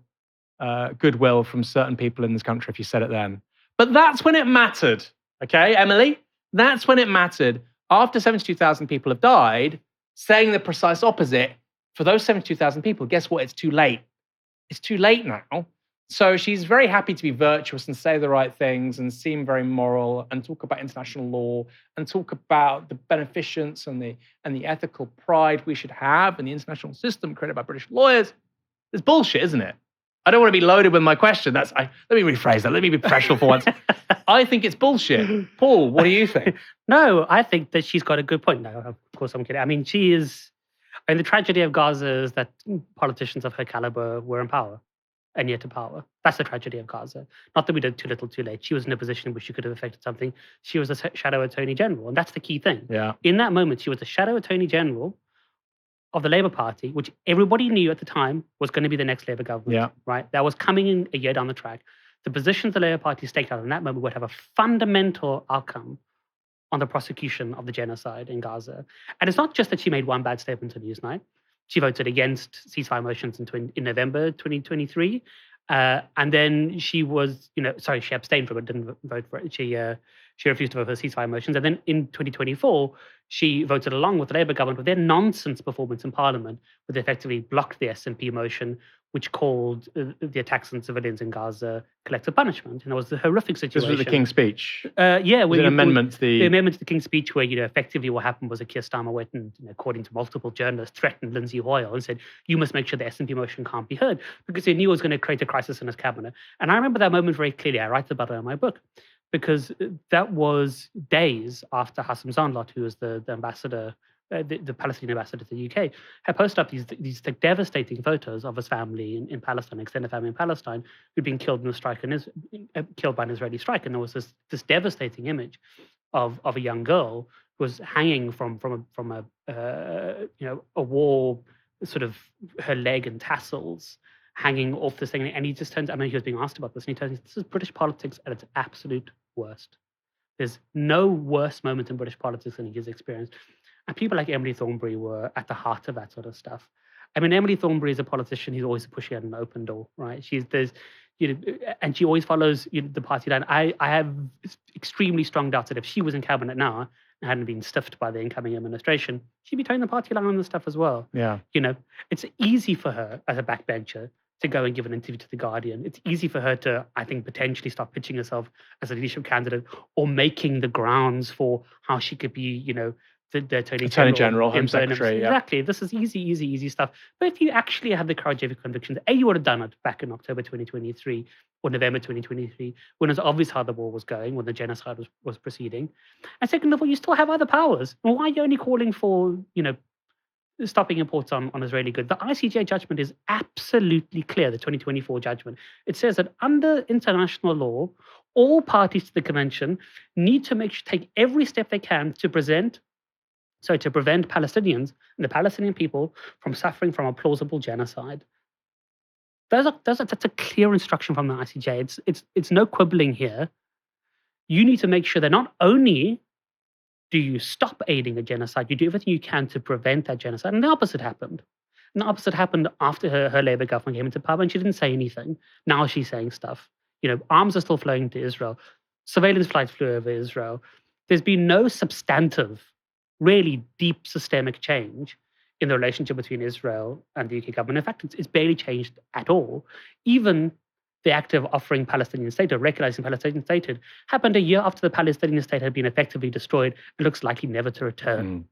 Speaker 1: goodwill from certain people in this country if you said it then. But that's when it mattered, okay, Emily? That's when it mattered. After 72,000 people have died, saying the precise opposite, for those 72,000 people, guess what? It's too late. It's too late now. So she's very happy to be virtuous and say the right things and seem very moral and talk about international law and talk about the beneficence and the ethical pride we should have in the international system created by British lawyers. It's bullshit, isn't it? I don't want to be loaded with my question. Let me rephrase that. Let me be professional for once. I think it's bullshit. Paul, what do you think?
Speaker 2: No, I think that she's got a good point. No, of course I'm kidding. I mean, the tragedy of Gaza is that politicians of her caliber were in power and yet in power. That's the tragedy of Gaza. Not that we did too little too late. She was in a position in which she could have affected something. She was a shadow attorney general, and that's the key thing.
Speaker 1: Yeah.
Speaker 2: In that moment, she was the shadow attorney general of the Labour Party, which everybody knew at the time was going to be the next Labour government, right? That was coming in a year down the track. The positions the Labour Party staked out in that moment would have a fundamental outcome on the prosecution of the genocide in Gaza. And it's not just that she made one bad statement to Newsnight. She voted against ceasefire motions in November 2023. And then she abstained from it, didn't vote for it. She refused to vote for ceasefire motions. And then in 2024, she voted along with the Labour government with their nonsense performance in Parliament, where they effectively blocked the SNP motion, which called the attacks on civilians in Gaza collective punishment. And it was a horrific situation.
Speaker 1: This was the King's Speech.
Speaker 2: Yeah.
Speaker 1: The amendment to
Speaker 2: the amendment to the King's Speech, where effectively what happened was that Keir Starmer went and, according to multiple journalists, threatened Lindsay Hoyle and said, you must make sure the SNP motion can't be heard, because they knew it was going to create a crisis in his cabinet. And I remember that moment very clearly. I write about it in my book, because that was days after Hassam Zanlot, who was the ambassador, the Palestinian ambassador to the UK, had posted up these devastating photos of his family in Palestine, extended family in Palestine, who'd been killed in a strike killed by an Israeli strike. And there was this devastating image of a young girl who was hanging from a wall, sort of her leg and tassels hanging off this thing. And he just turns, he was being asked about this, and he tells me, this is British politics at its absolute worst. There's no worse moment in British politics than he's experienced. And people like Emily Thornberry were at the heart of that sort of stuff. I mean, Emily Thornberry is a politician who's always pushing at an open door, right? And she always follows the party line. I have extremely strong doubts that if she was in cabinet now and hadn't been stiffed by the incoming administration, she'd be towing the party line on this stuff as well.
Speaker 1: Yeah.
Speaker 2: It's easy for her as a backbencher to go and give an interview to The Guardian. It's easy for her to, I think, potentially start pitching herself as a leadership candidate or making the grounds for how she could be, the Attorney General,
Speaker 1: Home Secretary. Yeah.
Speaker 2: Exactly. This is easy stuff. But if you actually have the courage of your convictions, you would have done it back in October 2023 or November 2023, when it was obvious how the war was going, when the genocide was proceeding. And second of all, you still have other powers. Well, why are you only calling for, stopping imports on Israeli goods? The ICJ judgment is absolutely clear, the 2024 judgment. It says that under international law, all parties to the convention need to take every step they can to prevent to prevent Palestinians and the Palestinian people from suffering from a plausible genocide. That's a clear instruction from the ICJ. It's no quibbling here. You need to make sure that not only do you stop aiding a genocide, you do everything you can to prevent that genocide. And the opposite happened. And the opposite happened after her Labour government came into power, and she didn't say anything. Now she's saying stuff. Arms are still flowing to Israel. Surveillance flights flew over Israel. There's been no substantive, really deep systemic change in the relationship between Israel and the UK government. In fact, it's barely changed at all. Even the act of offering Palestinian statehood, recognizing Palestinian statehood, happened a year after the Palestinian state had been effectively destroyed and looks likely never to return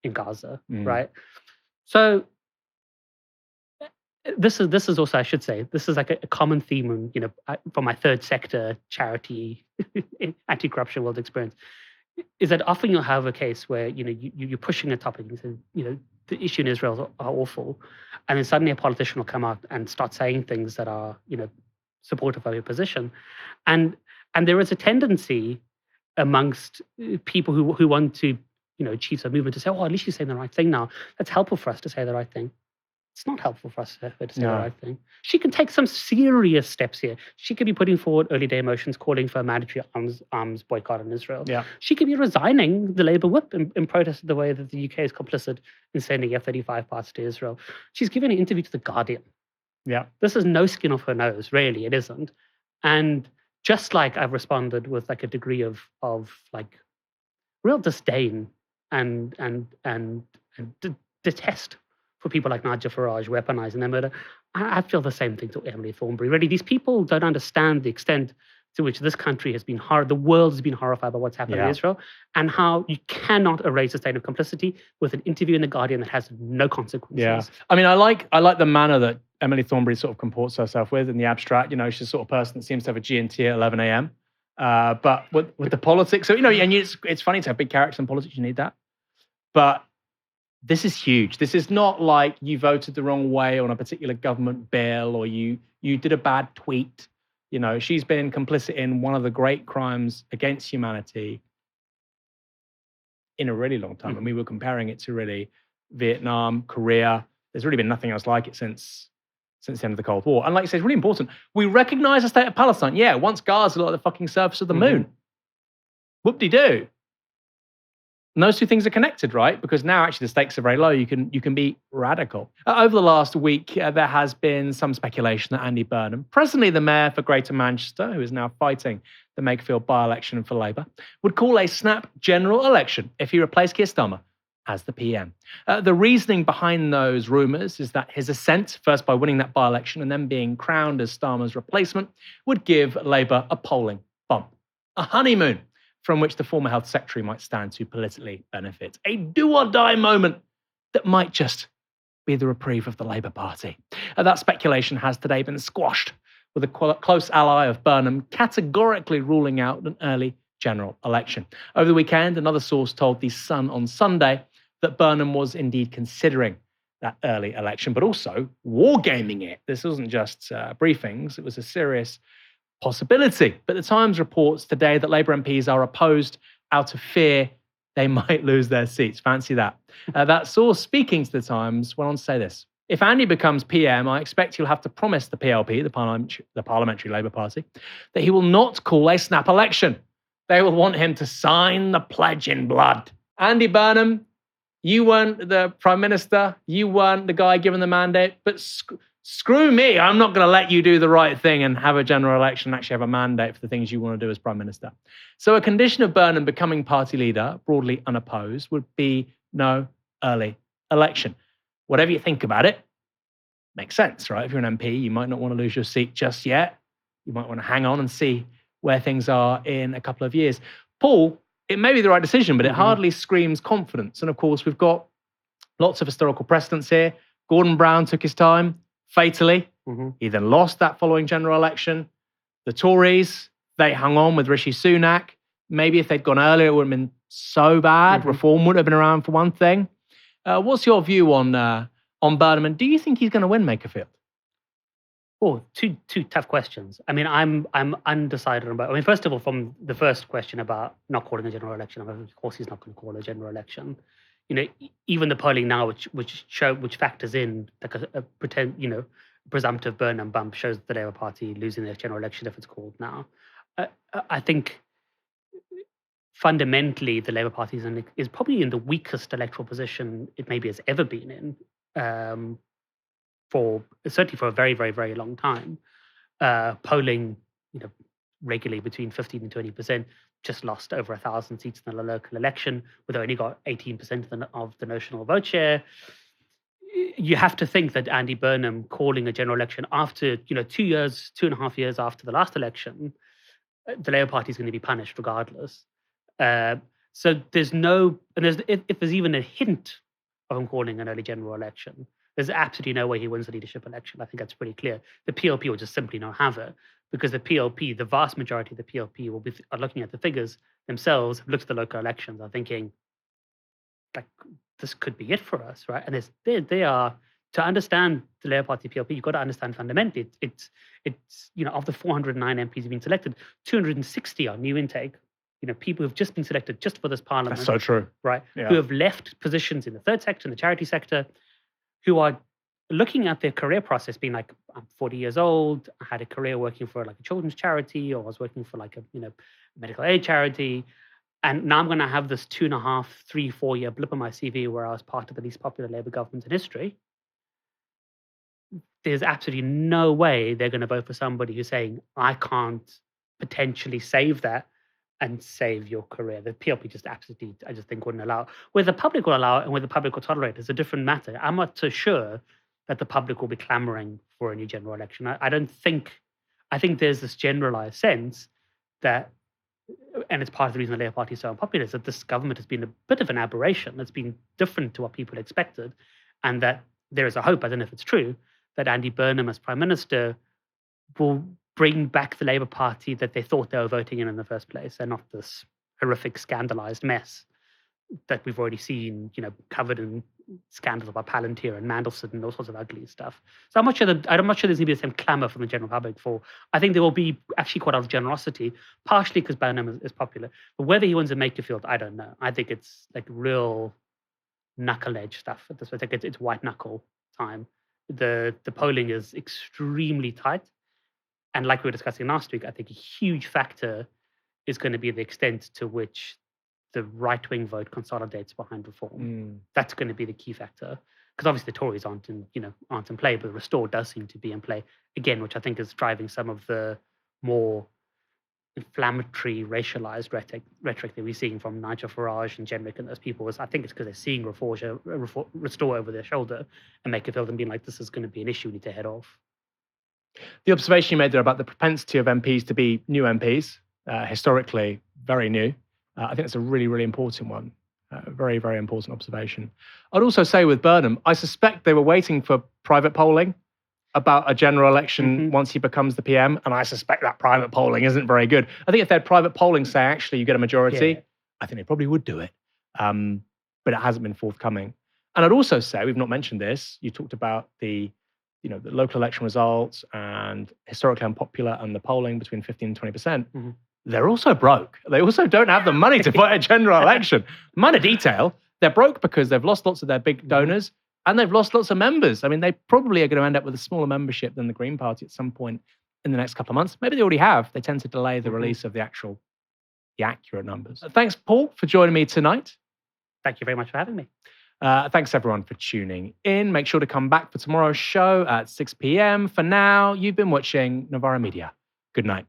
Speaker 2: in Gaza, right? So this is also, I should say, this is like a common theme, from my third sector charity anti-corruption world experience, is that often you'll have a case where you're pushing a topic and you say, the issue in Israel are awful, and then suddenly a politician will come out and start saying things that are supportive of your position, and there is a tendency amongst people who want to achieve some movement to say, at least you're saying the right thing now. That's helpful for us to say the right thing. It's not helpful for us to say the right thing. She can take some serious steps here. She could be putting forward early day motions calling for a mandatory arms boycott in Israel. Yeah. She could be resigning the Labour whip in protest of the way that the UK is complicit in sending F-35 parts to Israel. She's given an interview to The Guardian. Yeah. This is no skin off her nose, really. It isn't. And just like I've responded with like a degree of like real disdain and detest for people like Nigel Farage weaponizing their murder, I feel the same thing to Emily Thornberry. Really, these people don't understand the extent to which this country has been the world has been horrified by what's happened in Israel, and how you cannot erase a state of complicity with an interview in The Guardian that has no consequences.
Speaker 1: Yeah, I mean, I like the manner that Emily Thornberry sort of comports herself with in the abstract. She's the sort of person that seems to have a G&T at 11 a.m. But with the politics, so it's funny to have big characters in politics. You need that, but this is huge. This is not like you voted the wrong way on a particular government bill or you did a bad tweet. She's been complicit in one of the great crimes against humanity in a really long time. And we were comparing it to really Vietnam, Korea. There's really been nothing else like it since the end of the Cold War. And like you said, it's really important. We recognize the state of Palestine. Yeah, once Gaza looked like the fucking surface of the moon. Whoop-de-doo. And those two things are connected, right? Because now actually the stakes are very low. You can be radical. Over the last week, there has been some speculation that Andy Burnham, presently the mayor for Greater Manchester, who is now fighting the Makerfield by-election for Labour, would call a snap general election if he replaced Keir Starmer as the PM. The reasoning behind those rumours is that his ascent, first by winning that by-election and then being crowned as Starmer's replacement, would give Labour a polling bump, a honeymoon, from which the former health secretary might stand to politically benefit. A do-or-die moment that might just be the reprieve of the Labour Party. That speculation has today been squashed, with a close ally of Burnham categorically ruling out an early general election. Over the weekend, another source told The Sun on Sunday that Burnham was indeed considering that early election, but also wargaming it. This wasn't just briefings, it was a serious possibility. But the Times reports today that Labour MPs are opposed out of fear they might lose their seats. Fancy that. That source speaking to the Times went on to say this: if Andy becomes PM, I expect he'll have to promise the PLP, the Parliamentary Labour Party, that he will not call a snap election. They will want him to sign the pledge in blood. Andy Burnham, you weren't the Prime Minister, you weren't the guy given the mandate, but screw me, I'm not going to let you do the right thing and have a general election and actually have a mandate for the things you want to do as Prime Minister. So a condition of Burnham becoming party leader, broadly unopposed, would be no early election. Whatever you think about it, makes sense, right? If you're an MP, you might not want to lose your seat just yet. You might want to hang on and see where things are in a couple of years. Paul, it may be the right decision, but it hardly screams confidence. And of course, we've got lots of historical precedents here. Gordon Brown took his time, fatally. He then lost that following general election. The Tories, they hung on with Rishi Sunak. Maybe if they'd gone earlier, it would have been so bad. Reform would have been around for one thing. What's your view on Burnham? And do you think he's going to win Makerfield?
Speaker 2: Oh, two tough questions. I mean, I'm undecided about. I mean, first of all, from the first question about not calling a general election, of course he's not going to call a general election. even the polling now, which factors in like a presumptive Burnham bump, shows the Labour Party losing their general election if it's called now. I think fundamentally the Labour Party is probably in the weakest electoral position it maybe has ever been in, certainly for a very, very, very long time. Polling, regularly between 15 and 20%, just lost over 1,000 seats in the local election, with only got 18% of the notional vote share. You have to think that Andy Burnham calling a general election after 2.5 years after the last election, the Labour Party is going to be punished regardless. So if there's even a hint of him calling an early general election, there's absolutely no way he wins the leadership election. I think that's pretty clear. The PLP will just simply not have it, because the vast majority of the PLP are looking at the figures themselves, have looked at the local elections, are thinking, like, this could be it for us, right? And they are, to understand the Labour Party PLP, you've got to understand fundamentally, it's of the 409 MPs who've been selected, 260 are new intake. People who've just been selected just for this parliament.
Speaker 1: That's so true.
Speaker 2: Right?
Speaker 1: Yeah.
Speaker 2: Who have left positions in the third sector, in the charity sector, who are looking at their career process being like, I'm 40 years old, I had a career working for like a children's charity, or I was working for like a medical aid charity, and now I'm going to have this 2.5, 3, 4 year blip on my CV where I was part of the least popular Labour government in history. There's absolutely no way they're going to vote for somebody who's saying, I can't potentially save that and save your career. The PLP just absolutely, I just think, wouldn't allow it. Whether the public will allow it and whether the public will tolerate it is a different matter. I'm not so sure that the public will be clamoring for a new general election. I think there's this generalized sense that, and it's part of the reason the Labour Party is so unpopular, is that this government has been a bit of an aberration. It's been different to what people expected, and that there is a hope, I don't know if it's true, that Andy Burnham as Prime Minister will bring back the Labour Party that they thought they were voting in the first place, and not this horrific, scandalised mess that we've already seen, covered in scandals about Palantir and Mandelson and all sorts of ugly stuff. So I'm not sure there's going to be the same clamour from the general public for. I think there will be actually quite a lot of generosity, partially because Burnham is popular. But whether he wins in Makerfield, I don't know. I think it's like real knuckle edge stuff at this point. I think it's white knuckle time. The polling is extremely tight. And like we were discussing last week, I think a huge factor is going to be the extent to which the right-wing vote consolidates behind reform. That's going to be the key factor, because obviously the Tories aren't in play, but Restore does seem to be in play again, which I think is driving some of the more inflammatory, racialized rhetoric that we're seeing from Nigel Farage and Jenrick and those people. I think it's because they're seeing Restore over their shoulder and make it feel them being like, this is going to be an issue we need to head off.
Speaker 1: The observation you made there about the propensity of MPs to be new MPs, historically very new, I think that's a really, really important one. Very, very important observation. I'd also say with Burnham, I suspect they were waiting for private polling about a general election once he becomes the PM, and I suspect that private polling isn't very good. I think if they had private polling say, actually, you get a majority, I think they probably would do it. But it hasn't been forthcoming. And I'd also say, we've not mentioned this, you talked about the local election results and historically unpopular and the polling between 15 and 20%. They're also broke. They also don't have the money to fight a general election. Minor detail, they're broke because they've lost lots of their big donors and they've lost lots of members. I mean, they probably are going to end up with a smaller membership than the Green Party at some point in the next couple of months. Maybe they already have. They tend to delay the release of the accurate numbers. Thanks, Paul, for joining me tonight.
Speaker 2: Thank you very much for having me.
Speaker 1: Thanks, everyone, for tuning in. Make sure to come back for tomorrow's show at 6 p.m. For now, you've been watching Novara Media. Good night.